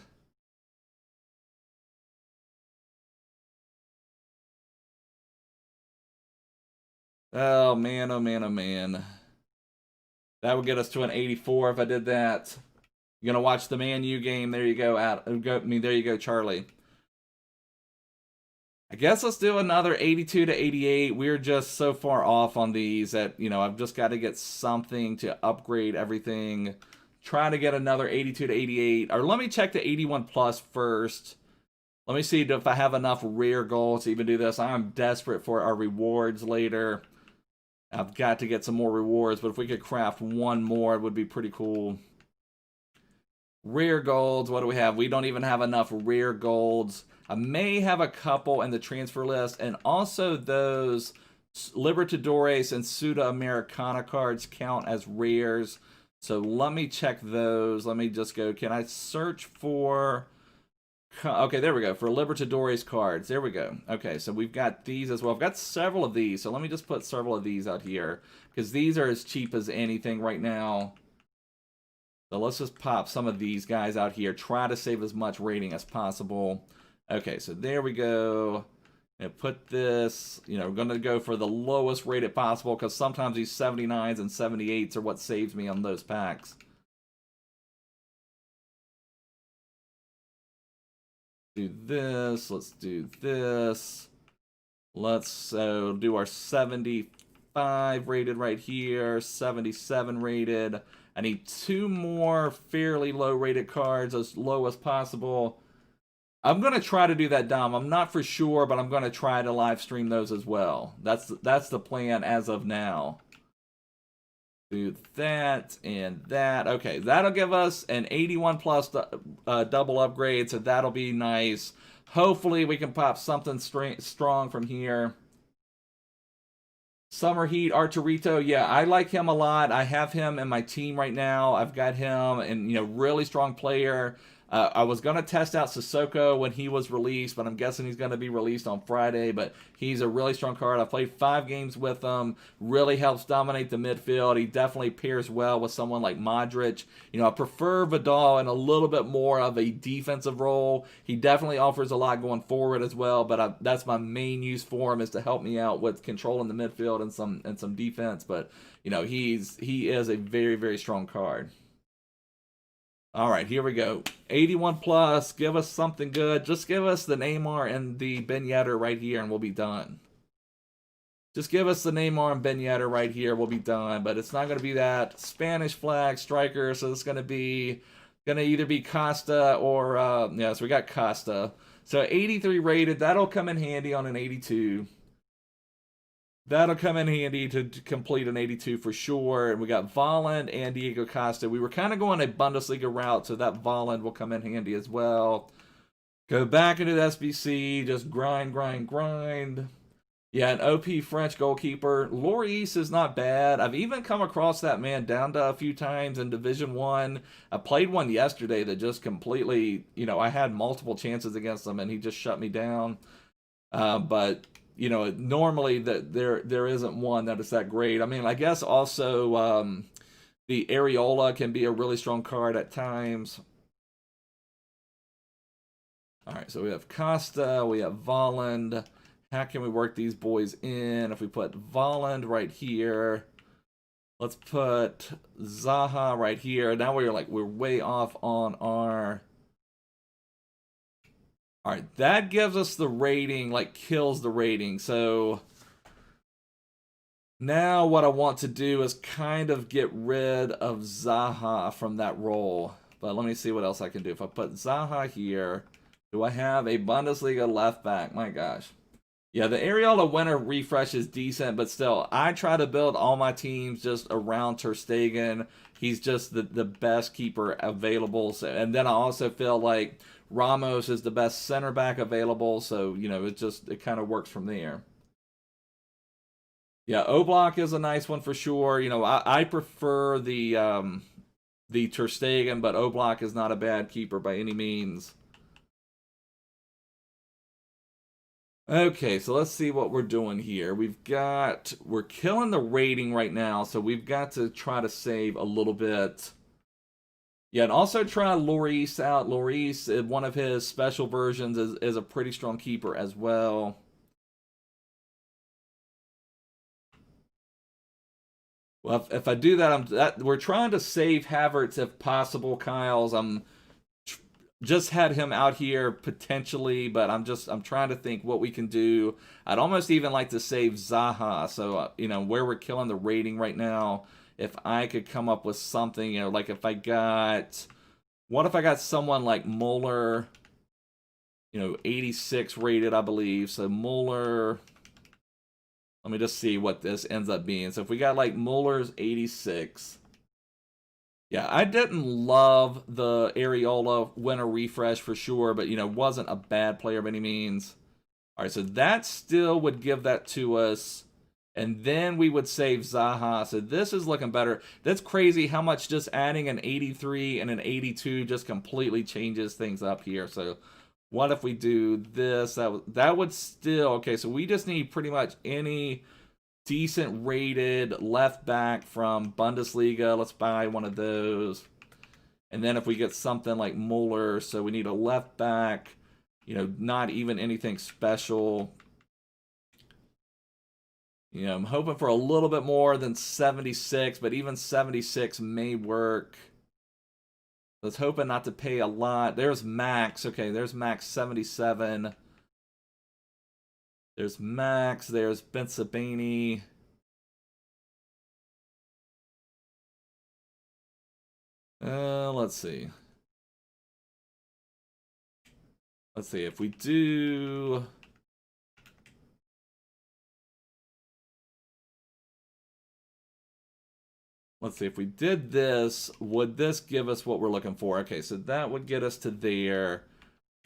Oh, man, oh, man, oh, man. That would get us to an 84 if I did that. You're going to watch the Man U game. There you go. There you go, Charlie. I guess let's do another 82 to 88. We're just so far off on these that, I've just got to get something to upgrade everything. Try to get another 82 to 88. Or let me check the 81 plus first. Let me see if I have enough rare goals to even do this. I'm desperate for our rewards later. I've got to get some more rewards, but if we could craft one more, it would be pretty cool. Rare golds, what do we have? We don't even have enough rare golds. I may have a couple in the transfer list, and also those Libertadores and Sudamericana cards count as rares. So let me check those. Let me just go. Can I search for... Okay, there we go. For Libertadores cards. There we go. Okay, so we've got these as well. I've got several of these, so let me just put several of these out here, because these are as cheap as anything right now. So let's just pop some of these guys out here. Try to save as much rating as possible. Okay, so there we go. And put this, we're going to go for the lowest rated possible, because sometimes these 79s and 78s are what saves me on those packs. Do this. Let's do this. Let's do our 75 rated right here. 77 rated. I need 2 more fairly low rated cards, as low as possible. I'm going to try to do that, Dom. I'm not for sure, but I'm going to try to live stream those as well. That's the plan as of now. Do that and that. Okay, that'll give us an 81 plus double upgrade, so that'll be nice. Hopefully we can pop something strong from here. Summer Heat, Arturito, yeah, I like him a lot. I have him in my team right now. I've got him, and really strong player. I was going to test out Sissoko when he was released, but I'm guessing he's going to be released on Friday. But he's a really strong card. I played 5 games with him. Really helps dominate the midfield. He definitely pairs well with someone like Modric. I prefer Vidal in a little bit more of a defensive role. He definitely offers a lot going forward as well, but that's my main use for him, is to help me out with controlling the midfield and some defense. But he is a very, very strong card. All right, here we go. 81 plus. Give us something good. Just give us the Neymar and the Ben Yedder right here, and we'll be done. Just give us the Neymar and Ben Yedder right here. We'll be done. But it's not going to be that Spanish flag striker, so it's going to either be Costa or so we got Costa. So 83 rated. That'll come in handy on an 82. That'll come in handy to complete an 82 for sure. And we got Volland and Diego Costa. We were kind of going a Bundesliga route, so that Volland will come in handy as well. Go back into the SBC. Just grind, grind, grind. Yeah, an OP French goalkeeper. Lloris is not bad. I've even come across that man down to a few times in Division 1. I played one yesterday that just completely, I had multiple chances against him, and he just shut me down. But... normally there isn't one that is that great. I mean, I guess also the Areola can be a really strong card at times. All right, so we have Costa, we have Volland. How can we work these boys in? If we put Volland right here, let's put Zaha right here. Now we're way off on our... All right, that gives us the rating, kills the rating. So now what I want to do is kind of get rid of Zaha from that role. But let me see what else I can do. If I put Zaha here, do I have a Bundesliga left back? My gosh. Yeah, the Areola winter refresh is decent, but still, I try to build all my teams just around Ter Stegen. He's just the best keeper available. So, and then I also feel like Ramos is the best center back available, so it kind of works from there. Yeah, Oblak is a nice one for sure. I prefer the Ter Stegen, but Oblak is not a bad keeper by any means. Okay, so let's see what we're doing here. We're killing the rating right now, so we've got to try to save a little bit. Yeah, and also try Lloris out. Lloris, one of his special versions, is a pretty strong keeper as well. Well, if I do that, we're trying to save Havertz if possible. Kyle's, just had him out here potentially, but I'm trying to think what we can do. I'd almost even like to save Zaha. So where we're killing the rating right now, if I could come up with something, like if I got, what if I got someone like Muller, 86 rated, I believe. So Muller, let me just see what this ends up being. So if we got like Muller's 86. Yeah, I didn't love the Areola winter refresh for sure, but, wasn't a bad player by any means. All right, so that still would give that to us, and then we would save Zaha. So this is looking better. That's crazy how much just adding an 83 and an 82 just completely changes things up here. So what if we do this? That would still, okay, so we just need pretty much any decent rated left back from Bundesliga. Let's buy one of those. And then if we get something like Muller, so we need a left back, not even anything special. I'm hoping for a little bit more than 76, but even 76 may work. Let's hoping not to pay a lot. There's Max. Okay, there's Max 77. There's Max. There's Bensabini. Let's see. Let's see if we do. Let's see if we did this. Would this give us what we're looking for? Okay, so that would get us to there.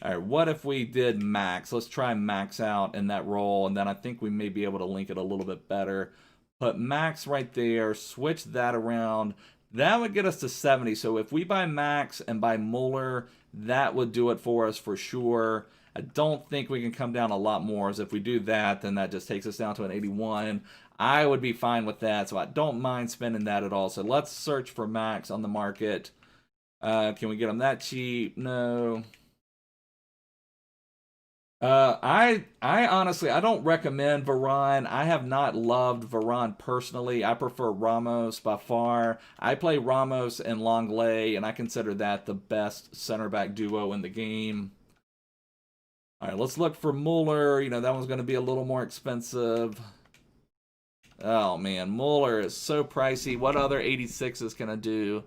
All right, what if we did Max? Let's try Max out in that role, and then I think we may be able to link it a little bit better. Put Max right there, switch that around. That would get us to 70. So if we buy Max and buy Muller, that would do it for us for sure. I don't think we can come down a lot more. As if we do that, then that just takes us down to an 81. I would be fine with that, so I don't mind spending that at all. So let's search for Max on the market. Can we get him that cheap? No. I honestly, I don't recommend Varane. I have not loved Varane personally. I prefer Ramos by far. I play Ramos and Longley, and I consider that the best center back duo in the game. All right, let's look for Muller. That one's going to be a little more expensive. Oh man, Muller is so pricey. What other 86s can I do?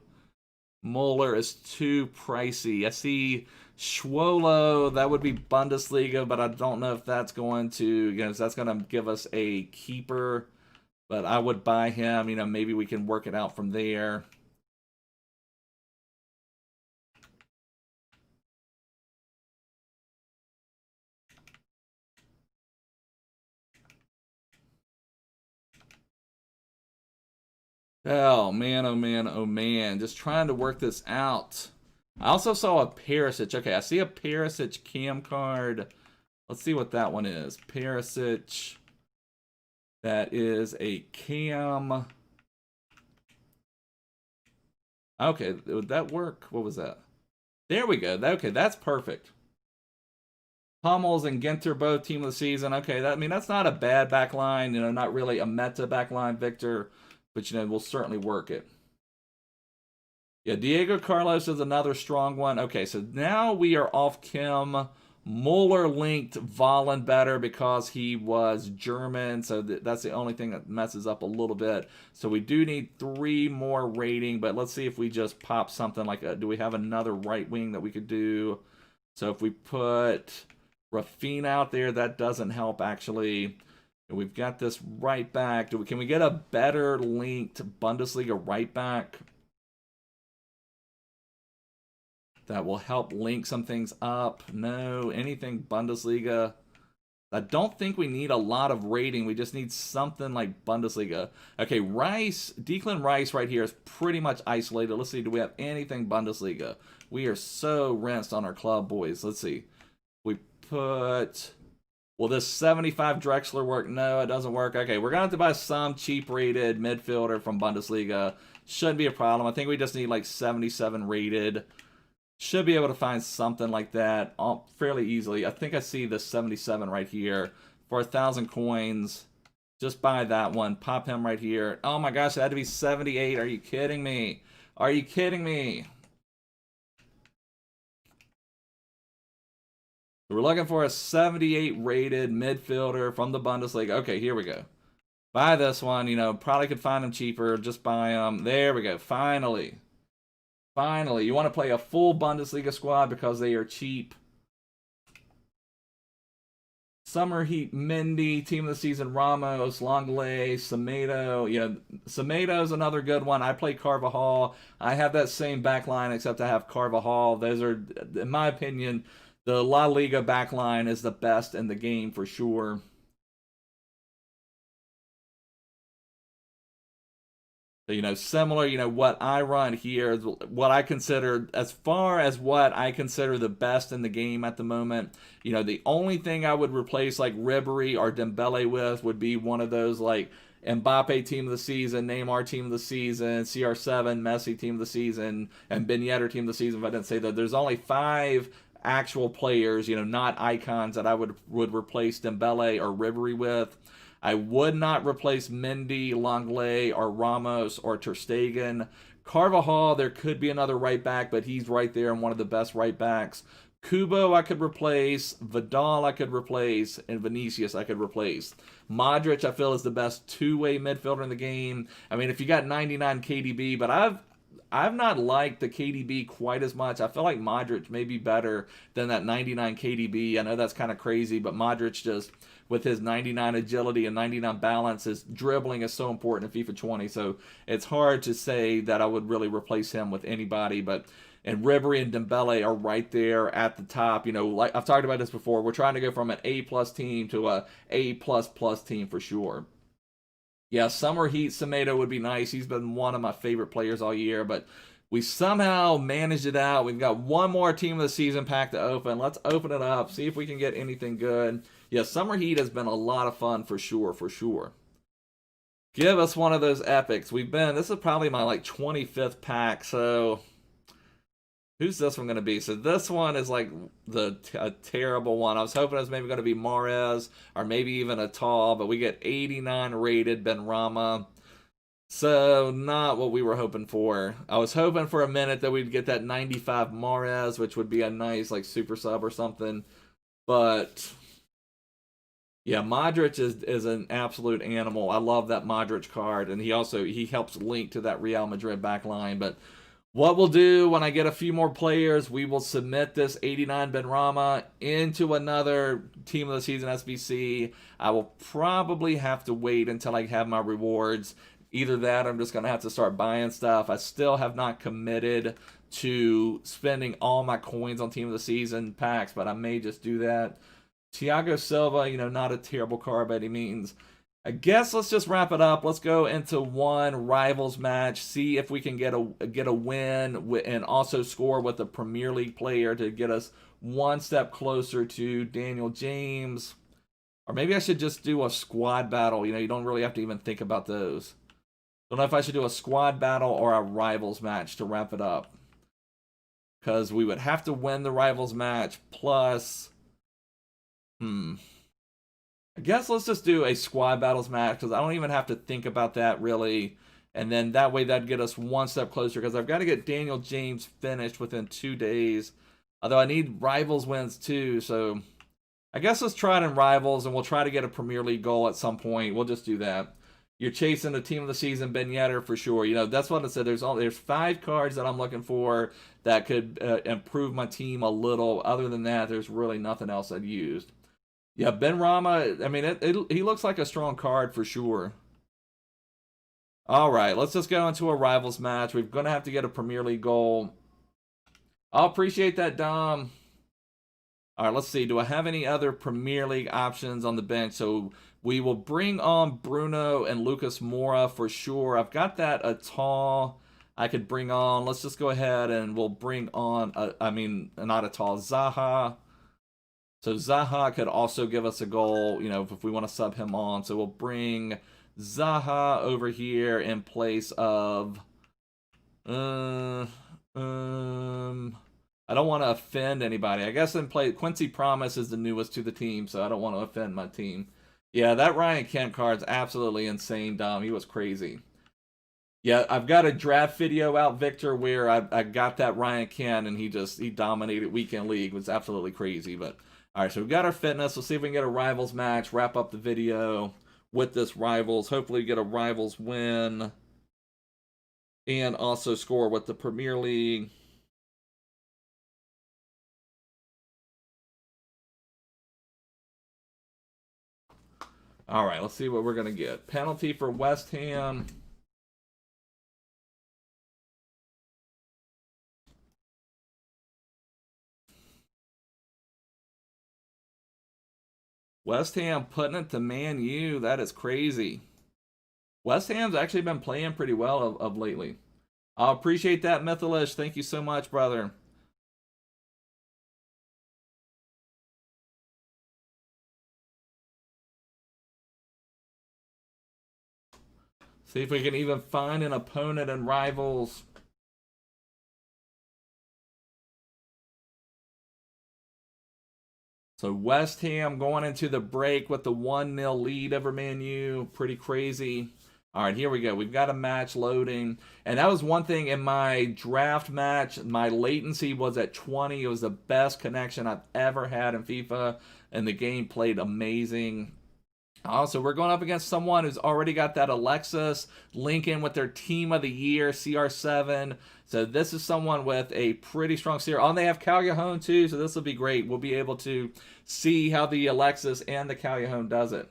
Muller is too pricey. I see Schwolo, that would be Bundesliga, but I don't know if that's going to, that's going to give us a keeper. But I would buy him. Maybe we can work it out from there. Oh man, oh man, oh man. Just trying to work this out. I also saw a Perisic. Okay, I see a Perisic cam card. Let's see what that one is. Perisic. That is a cam. Okay, would that work? What was that? There we go. Okay, that's perfect. Hummels and Ginter both team of the season. Okay, that's not a bad back line. Not really a meta back line, Victor. But, we'll certainly work it. Yeah, Diego Carlos is another strong one. Okay, so now we are off Kim. Muller linked Vollen better because he was German, so that's the only thing that messes up a little bit. So we do need 3 more rating, but let's see if we just pop something like do we have another right wing that we could do? So if we put Rafinha out there, that doesn't help actually. We've got this right back. Can we get a better linked Bundesliga right back? That will help link some things up. No, anything Bundesliga. I don't think we need a lot of rating. We just need something like Bundesliga. Okay, Rice, Declan Rice right here is pretty much isolated. Let's see, do we have anything Bundesliga? We are so rinsed on our club, boys. Let's see. We put... Will this 75 Drexler work? No, it doesn't work. Okay, we're going to have to buy some cheap-rated midfielder from Bundesliga. Shouldn't be a problem. I think we just need like 77 rated. Should be able to find something like that fairly easily. I think I see the 77 right here for 1,000 coins. Just buy that one. Pop him right here. Oh my gosh, it had to be 78. Are you kidding me? Are you kidding me? We're looking for a 78 rated midfielder from the Bundesliga. Okay, here we go. Buy this one. You know, probably could find them cheaper. Just buy them. There we go. Finally. Finally. You want to play a full Bundesliga squad because they are cheap. Summer Heat Mendy, Team of the Season Ramos, Longley, Semedo. You know, Semedo's another good one. I play Carvajal. I have that same back line except I have Carvajal. Those are, in my opinion, the La Liga back line is the best in the game for sure. You know, similar, you know, what I run here is what I consider, as far as what I consider the best in the game at the moment. You know, the only thing I would replace like Ribery or Dembele with would be one of those like Mbappe team of the season, Neymar team of the season, CR7, Messi team of the season, and Ben Yedder team of the season. If I didn't say that, there's only 5 actual players, you know, not icons that I would replace Dembele or Ribery with. I would not replace Mendy, Longley, or Ramos, or Ter Stegen. Carvajal, there could be another right back, but he's right there and one of the best right backs. Kubo, I could replace. Vidal, I could replace. And Vinicius, I could replace. Modric, I feel, is the best two-way midfielder in the game. I mean, if you got 99 KDB, but I've not liked the KDB quite as much. I feel like Modric may be better than that 99 KDB. I know that's kind of crazy, but Modric just, with his 99 agility and 99 balance, his dribbling is so important in FIFA 20. So it's hard to say that I would really replace him with anybody. But and Ribery and Dembele are right there at the top. You know, like I've talked about this before, we're trying to go from an A+ team to a A++ team for sure. Yeah, Summer Heat Semedo would be nice. He's been one of my favorite players all year, but we somehow managed it out. We've got one more team of the season pack to open. Let's open it up, see if we can get anything good. Yeah, Summer Heat has been a lot of fun for sure, for sure. Give us one of those epics. This is probably my like 25th pack, so who's this one going to be? So this one is like a terrible one. I was hoping it was maybe going to be Mahrez or maybe even a tall, but we get 89 rated Benrahma. So not what we were hoping for. I was hoping for a minute that we'd get that 95 Mahrez, which would be a nice like super sub or something. But yeah, Modric is an absolute animal. I love that Modric card, and he helps link to that Real Madrid back line. But what we'll do when I get a few more players, we will submit this 89 Benrahma into another Team of the Season SBC. I will probably have to wait until I have my rewards. Either that or I'm just going to have to start buying stuff. I still have not committed to spending all my coins on Team of the Season packs, but I may just do that. Thiago Silva, you know, not a terrible card by any means. I guess let's just wrap it up. Let's go into one rivals match, see if we can get a win and also score with a Premier League player to get us one step closer to Daniel James. Or maybe I should just do a squad battle. You know, you don't really have to even think about those. Don't know if I should do a squad battle or a rivals match to wrap it up. Because we would have to win the rivals match plus... I guess let's just do a squad battles match because I don't even have to think about that really. And then that way that'd get us one step closer because I've got to get Daniel James finished within 2 days. Although I need rivals wins too. So I guess let's try it in rivals and we'll try to get a Premier League goal at some point. We'll just do that. You're chasing the Team of the Season Ben Yedder for sure. You know, that's what I said. There's 5 cards that I'm looking for that could improve my team a little. Other than that, there's really nothing else I'd used. Yeah, Benrahma, I mean, he looks like a strong card for sure. All right, let's just go into a rivals match. We're going to have to get a Premier League goal. I'll appreciate that, Dom. All right, let's see. Do I have any other Premier League options on the bench? So we will bring on Bruno and Lucas Moura for sure. I've got that Atal I could bring on. Let's just go ahead and we'll bring on, not Atal, Zaha. So Zaha could also give us a goal, you know, if we want to sub him on. So we'll bring Zaha over here in place of... I don't want to offend anybody. I guess in play Quincy Promise is the newest to the team, so I don't want to offend my team. Yeah, that Ryan Kent card's absolutely insane, Dom. He was crazy. Yeah, I've got a draft video out, Victor, where I got that Ryan Kent and he dominated Weekend League. It was absolutely crazy. But all right, so we've got our fitness. Let's see if we can get a rivals match. Wrap up the video with this rivals. Hopefully, get a rivals win and also score with the Premier League. All right, let's see what we're gonna get. Penalty for West Ham. West Ham putting it to Man U. That is crazy. West Ham's actually been playing pretty well of lately. I appreciate that, Mythilish. Thank you so much, brother. See if we can even find an opponent in rivals. So West Ham going into the break with the 1-0 lead over Man U. Pretty crazy. All right, here we go. We've got a match loading. And that was one thing in my draft match. My latency was at 20. It was the best connection I've ever had in FIFA. And the game played amazing. Also, we're going up against someone who's already got that Alexis Lincoln with their team of the year, CR7. So this is someone with a pretty strong CR. Oh, and they have Callejon too, so this will be great. We'll be able to see how the Alexis and the Callejon does it.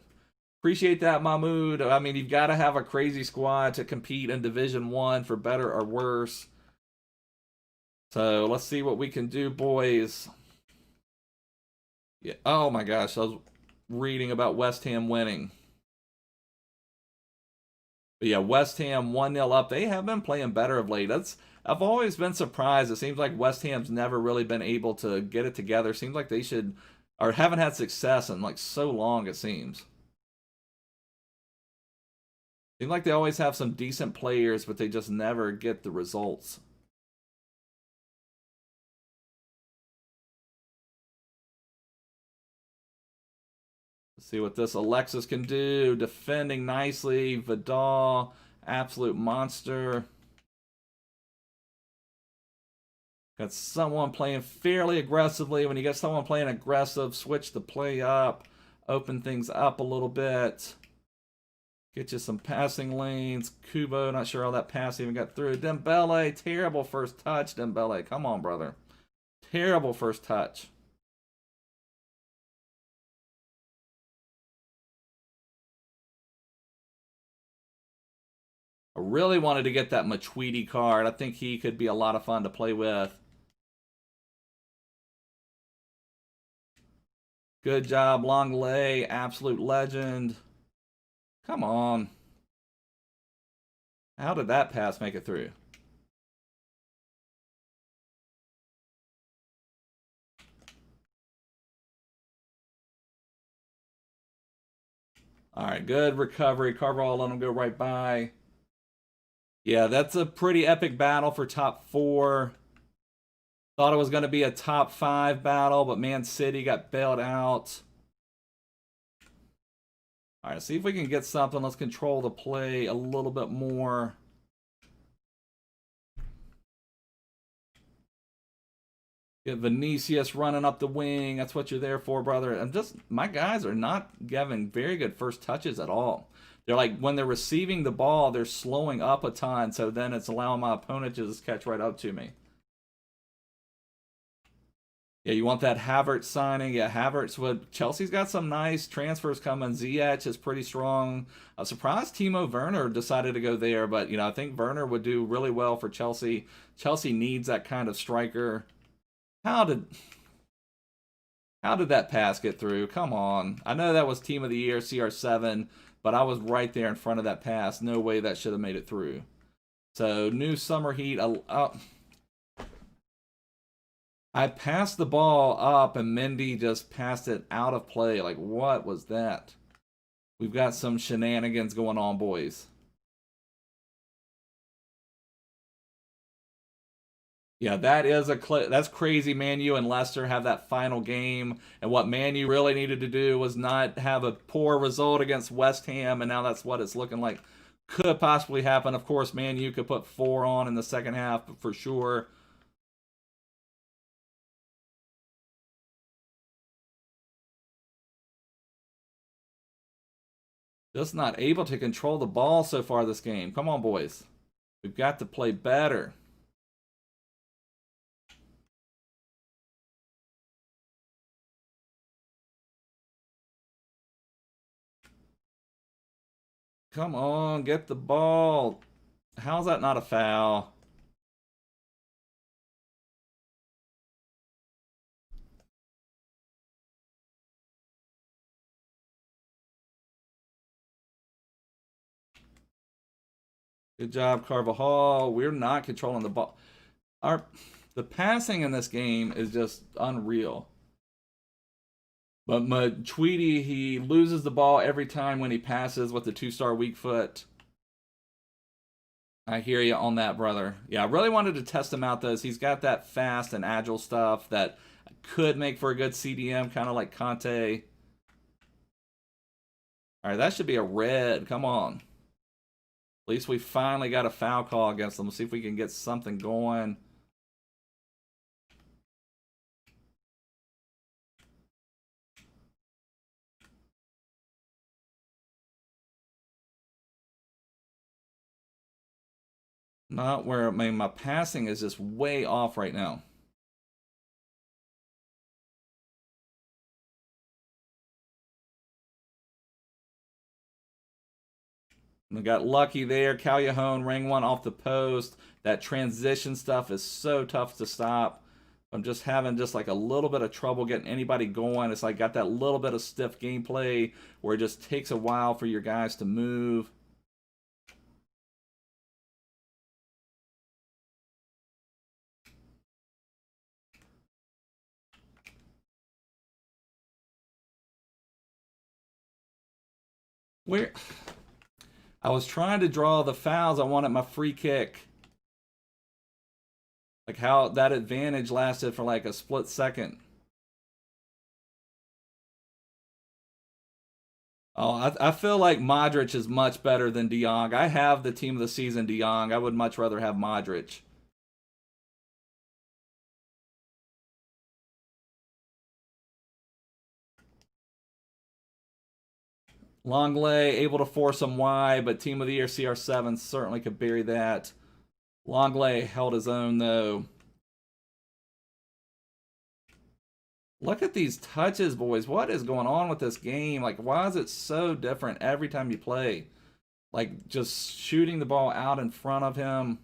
Appreciate that, Mahmood. I mean, you've got to have a crazy squad to compete in Division 1 for better or worse. So let's see what we can do, boys. Yeah. Oh my gosh, I was reading about West Ham winning. But yeah, West Ham 1-0 up. They have been playing better of late. I've always been surprised. It seems like West Ham's never really been able to get it together. Seems like they should, or haven't had success in like so long, it seems. Seems like they always have some decent players, but they just never get the results. Let's see what this Alexis can do. Defending nicely. Vidal, absolute monster. Got someone playing fairly aggressively. When you get someone playing aggressive, switch the play up. Open things up a little bit. Get you some passing lanes. Kubo, not sure how that pass even got through. Dembele, terrible first touch. Dembele, come on, brother. Terrible first touch. I really wanted to get that Matuidi card. I think he could be a lot of fun to play with. Good job, Longley. Absolute legend. Come on. How did that pass make it through? All right, good recovery. Carvalho let him go right by. Yeah, that's a pretty epic battle for top 4. Thought it was going to be a top 5 battle, but Man City got bailed out. All right, see if we can get something. Let's control the play a little bit more. Get Vinicius running up the wing. That's what you're there for, brother. My guys are not giving very good first touches at all. They're like, when they're receiving the ball, they're slowing up a ton, so then it's allowing my opponent to just catch right up to me. Yeah, you want that Havertz signing. Yeah, Havertz would. Chelsea's got some nice transfers coming. Ziyech is pretty strong. I'm surprised Timo Werner decided to go there, but I think Werner would do really well for Chelsea. Chelsea needs that kind of striker. How did that pass get through? Come on. I know that was Team of the Year, CR7, but I was right there in front of that pass. No way that should have made it through. So, new Summer Heat. I passed the ball up and Mendy just passed it out of play. Like, what was that? We've got some shenanigans going on, boys. Yeah, that is that's crazy. Man U and Leicester have that final game, and what Man U really needed to do was not have a poor result against West Ham, and now that's what it's looking like could possibly happen. Of course, Man U could put 4 on in the second half for sure. Just not able to control the ball so far this game. Come on, boys. We've got to play better. Come on, get the ball. How's that not a foul? Good job, Carvajal. We're not controlling the ball. Our the passing in this game is just unreal. But Tweety, he loses the ball every time when he passes with the 2-star weak foot. I hear you on that, brother. Yeah, I really wanted to test him out, though. He's got that fast and agile stuff that could make for a good CDM, kind of like Conte. All right, that should be a red. Come on. At least we finally got a foul call against them. Let's see if we can get something going. Not where, I mean, my passing is just way off right now. We got lucky there. Callejon rang one off the post. That transition stuff is so tough to stop. I'm just having just like a little bit of trouble getting anybody going. It's like got that little bit of stiff gameplay where it just takes a while for your guys to move. Where I was trying to draw the fouls, I wanted my free kick. Like how that advantage lasted for like a split second. Oh, I feel like Modric is much better than De Jong. I have the team of the season, De Jong. I would much rather have Modric. Longley able to force him wide, but team of the year CR7 certainly could bury that. Longley held his own though. Look at these touches, boys. What is going on with this game? Like, why is it so different every time you play? Like, just shooting the ball out in front of him.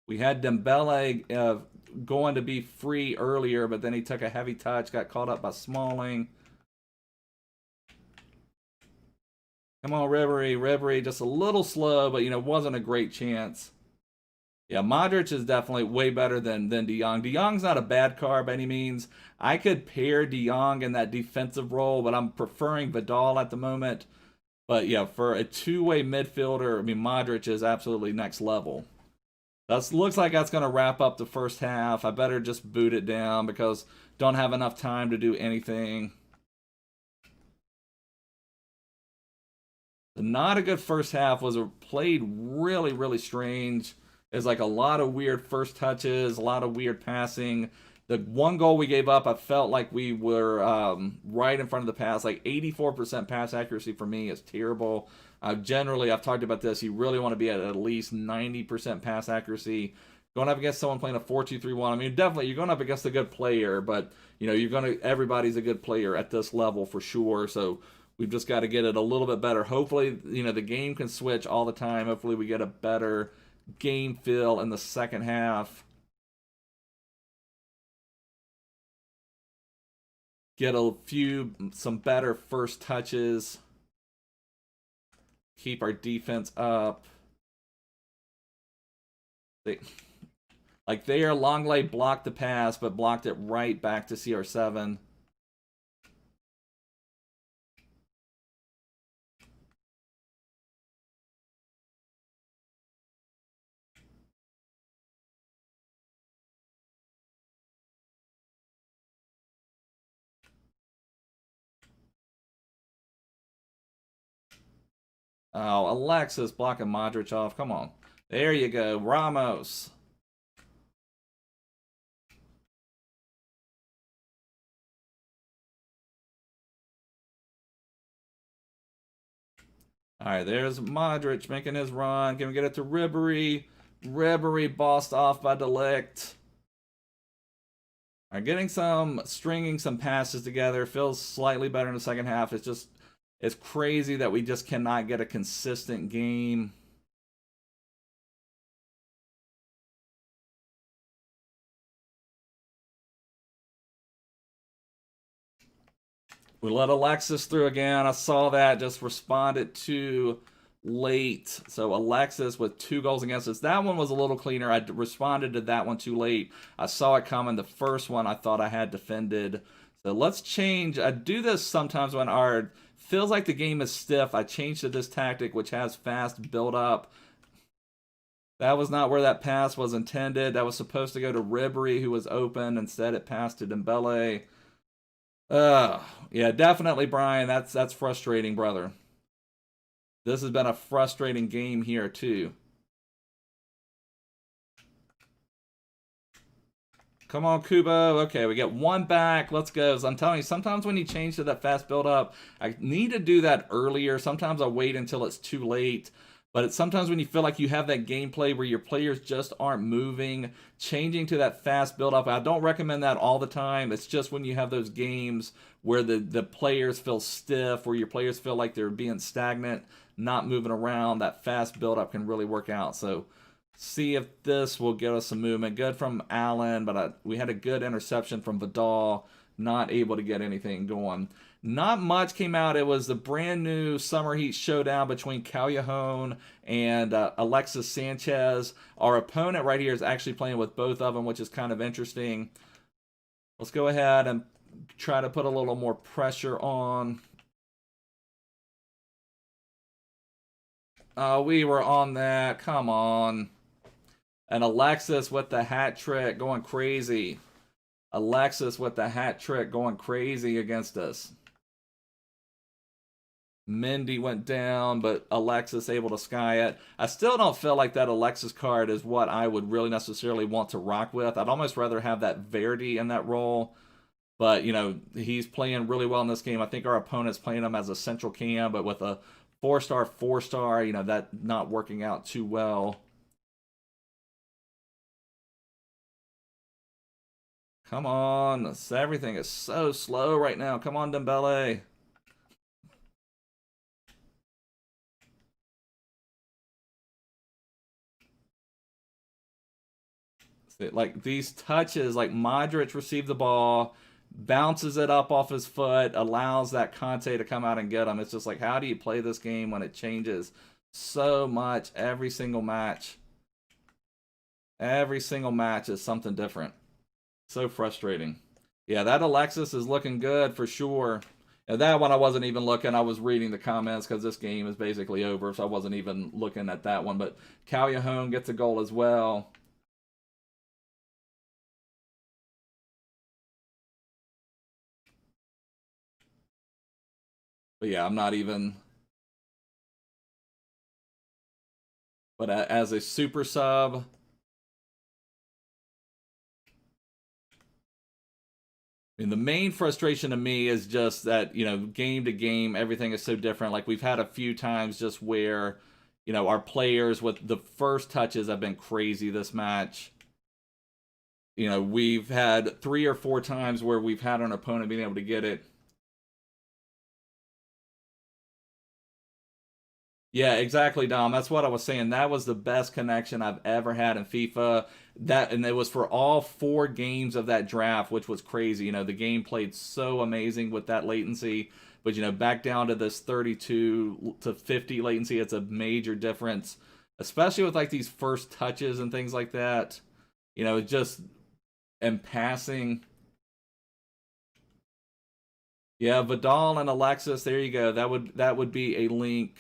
We had Dembele going to be free earlier, but then he took a heavy touch, got caught up by Smalling. Come on, Ribery, just a little slow, but, you know, wasn't a great chance. Yeah, Modric is definitely way better than De Jong. De Jong's not a bad card by any means. I could pair De Jong in that defensive role, but I'm preferring Vidal at the moment. But yeah, for a two-way midfielder, I mean, Modric is absolutely next level. That looks like that's going to wrap up the first half. I better just boot it down because don't have enough time to do anything. Not a good first half. Was played really, really strange. There's like a lot of weird first touches, a lot of weird passing. The one goal we gave up, I felt like we were right in front of the pass. Like 84% pass accuracy for me is terrible. Generally, I've talked about this. You really want to be at least 90% pass accuracy. Going up against someone playing a 4-2-3-1. I mean, definitely you're going up against a good player, but you know you're going to everybody's a good player at this level for sure. So we've just got to get it a little bit better. Hopefully, you know the game can switch all the time. Hopefully, we get a better game feel in the second half. Get some better first touches. Keep our defense up. They, like there, Longley blocked the pass, but blocked it right back to CR7. Oh, Alexis blocking Modric off. Come on. There you go. Ramos. All right, there's Modric making his run. Can we get it to Ribery? Ribery bossed off by Delict. All right, stringing some passes together. Feels slightly better in the second half. It's crazy that we just cannot get a consistent game. We let Alexis through again. I saw that, just responded too late. So Alexis with 2 goals against us. That one was a little cleaner. I responded to that one too late. I saw it coming. The first one I thought I had defended. So let's change. I do this sometimes when our feels like the game is stiff. I change to this tactic, which has fast build up. That was not where that pass was intended. That was supposed to go to Ribery, who was open. Instead, it passed to Dembele. Yeah, definitely, Brian. That's frustrating, brother. This has been a frustrating game here too. Come on, Kubo. Okay, we get 1 back. Let's go. So I'm telling you, sometimes when you change to that fast build up, I need to do that earlier. Sometimes I wait until it's too late. But it's sometimes when you feel like you have that gameplay where your players just aren't moving, changing to that fast build up. I don't recommend that all the time. It's just when you have those games where the players feel stiff, where your players feel like they're being stagnant, not moving around, that fast build up can really work out. So see if this will get us some movement. Good from Allen, but we had a good interception from Vidal, not able to get anything going. Not much came out. It was the brand new Summer Heat showdown between Callejon and Alexis Sanchez. Our opponent right here is actually playing with both of them, which is kind of interesting. Let's go ahead and try to put a little more pressure on. We were on that. Come on. And Alexis with the hat trick going crazy. Alexis with the hat trick going crazy against us. Mendy went down, but Alexis able to sky it. I still don't feel like that Alexis card is what I would really necessarily want to rock with. I'd almost rather have that Verdi in that role. But, you know, he's playing really well in this game. I think our opponent's playing him as a central cam, but with a 4-star, 4-star, you know, that not working out too well. Come on. Everything is so slow right now. Come on, Dembele. Like these touches, like Modric received the ball, bounces it up off his foot, allows that Conte to come out and get him. It's just like, how do you play this game when it changes so much every single match? Every single match is something different. So frustrating. Yeah, that Alexis is looking good for sure. And that one I wasn't even looking. I was reading the comments because this game is basically over, so I wasn't even looking at that one. But Callejon gets a goal as well. But yeah, I'm not even. But as a super sub, and the main frustration to me is just that, you know, game to game, everything is so different. Like we've had a few times just where, you know, our players with the first touches have been crazy this match. You know, we've had 3 or 4 times where we've had an opponent being able to get it. Yeah, exactly, Dom. That's what I was saying. That was the best connection I've ever had in FIFA. That and it was for all 4 games of that draft, which was crazy. You know, the game played so amazing with that latency, but you know, back down to this 32 to 50 latency, it's a major difference, especially with like these first touches and things like that. You know, just and passing. Yeah, Vidal and Alexis, there you go. That would be a link.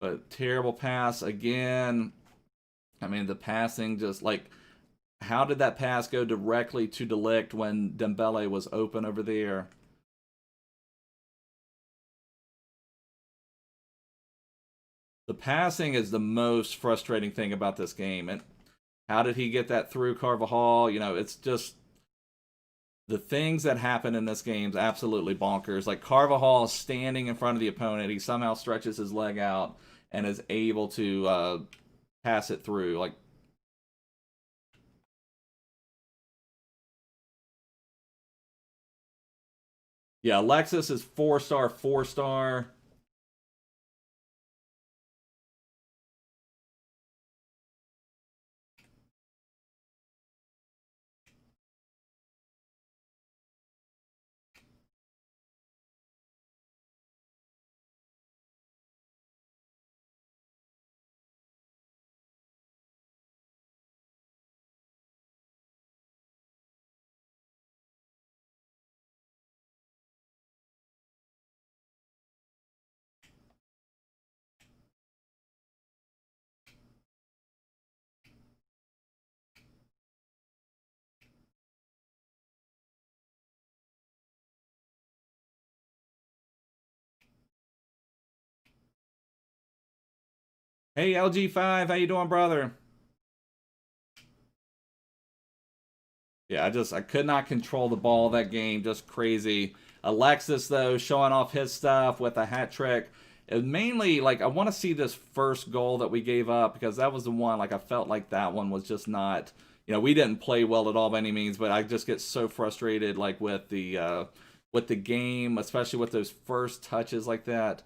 But terrible pass again. I mean, the passing just like, how did that pass go directly to De Ligt when Dembele was open over there? The passing is the most frustrating thing about this game. And how did he get that through Carvajal? You know, it's just the things that happen in this game is absolutely bonkers. Like Carvajal is standing in front of the opponent. He somehow stretches his leg out and is able to pass it through. Like, yeah, Alexis is 4-star, 4-star. Hey, LG5, how you doing, brother? Yeah, I could not control the ball that game. Just crazy. Alexis, though, showing off his stuff with a hat trick. It mainly, like, I want to see this first goal that we gave up because that was the one, like, I felt like that one was just not, you know, we didn't play well at all by any means, but I just get so frustrated, like, with the game, especially with those first touches like that.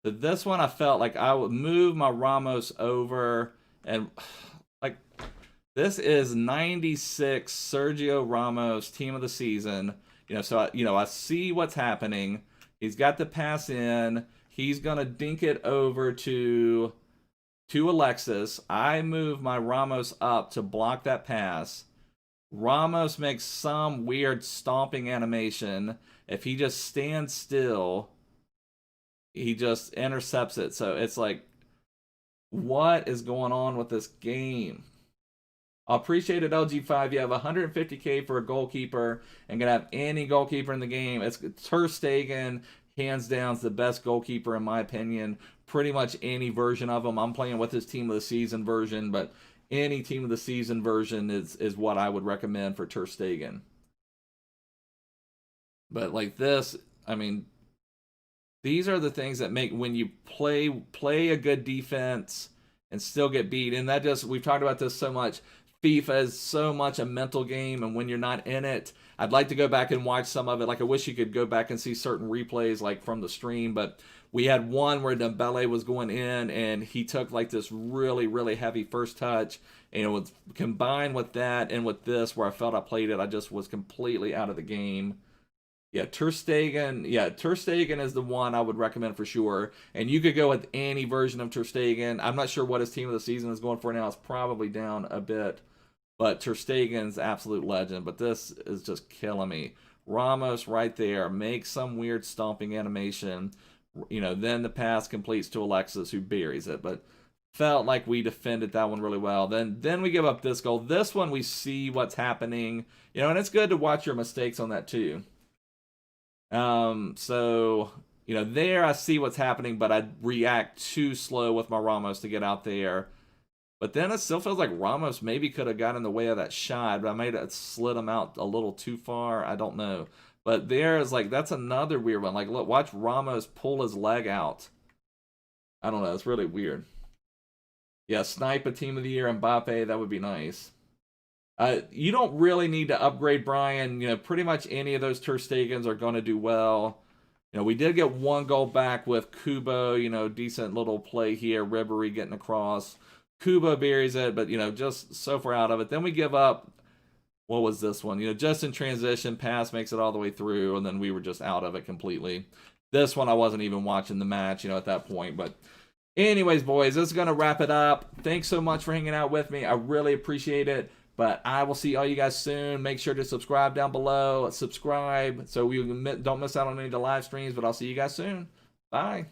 But this one, I felt like I would move my Ramos over and, like, this is 96 Sergio Ramos team of the season. You know, so I see what's happening. He's got the pass in. He's gonna dink it over to Alexis. I move my Ramos up to block that pass. Ramos makes some weird stomping animation. If he just stands still, he just intercepts it. So it's like, what is going on with this game? I appreciate it, LG5. You have 150K for a goalkeeper and gonna have any goalkeeper in the game. It's Ter Stegen, hands down, is the best goalkeeper in my opinion. Pretty much any version of him. I'm playing with his team of the season version, but any team of the season version is what I would recommend for Ter Stegen. But like this, I mean, these are the things that make when you play a good defense and still get beat. And that just, we've talked about this so much. FIFA is so much a mental game, and when you're not in it, I'd like to go back and watch some of it. Like, I wish you could go back and see certain replays, like from the stream, but we had one where Dembele was going in, and he took like this really, really heavy first touch, and it was combined with that and with this, where I felt I played it, I just was completely out of the game. Yeah, Ter Stegen is the one I would recommend for sure. And you could go with any version of Ter Stegen. I'm not sure what his team of the season is going for now. It's probably down a bit. But Ter Stegen's absolute legend. But this is just killing me. Ramos right there makes some weird stomping animation. You know, then the pass completes to Alexis, who buries it. But felt like we defended that one really well. Then we give up this goal. This one we see what's happening. You know, and it's good to watch your mistakes on that too. So, you know, there I see what's happening, but I react too slow with my Ramos to get out there. But then it still feels like Ramos maybe could have got in the way of that shot, but I might have slid him out a little too far. I don't know. But there is like, that's another weird one. Like, look, watch Ramos pull his leg out. I don't know. It's really weird. Yeah, snipe a team of the year, Mbappe. That would be nice. You don't really need to upgrade Brian. You know, pretty much any of those Ter Stegens are going to do well. You know, we did get one goal back with Kubo. You know, decent little play here. Ribery getting across. Kubo buries it, but, you know, just so far out of it. Then we give up. What was this one? You know, just in transition, pass makes it all the way through, and then we were just out of it completely. This one, I wasn't even watching the match, you know, at that point. But anyways, boys, this is going to wrap it up. Thanks so much for hanging out with me. I really appreciate it. But I will see all you guys soon. Make sure to subscribe down below. Subscribe so we don't miss out on any of the live streams. But I'll see you guys soon. Bye.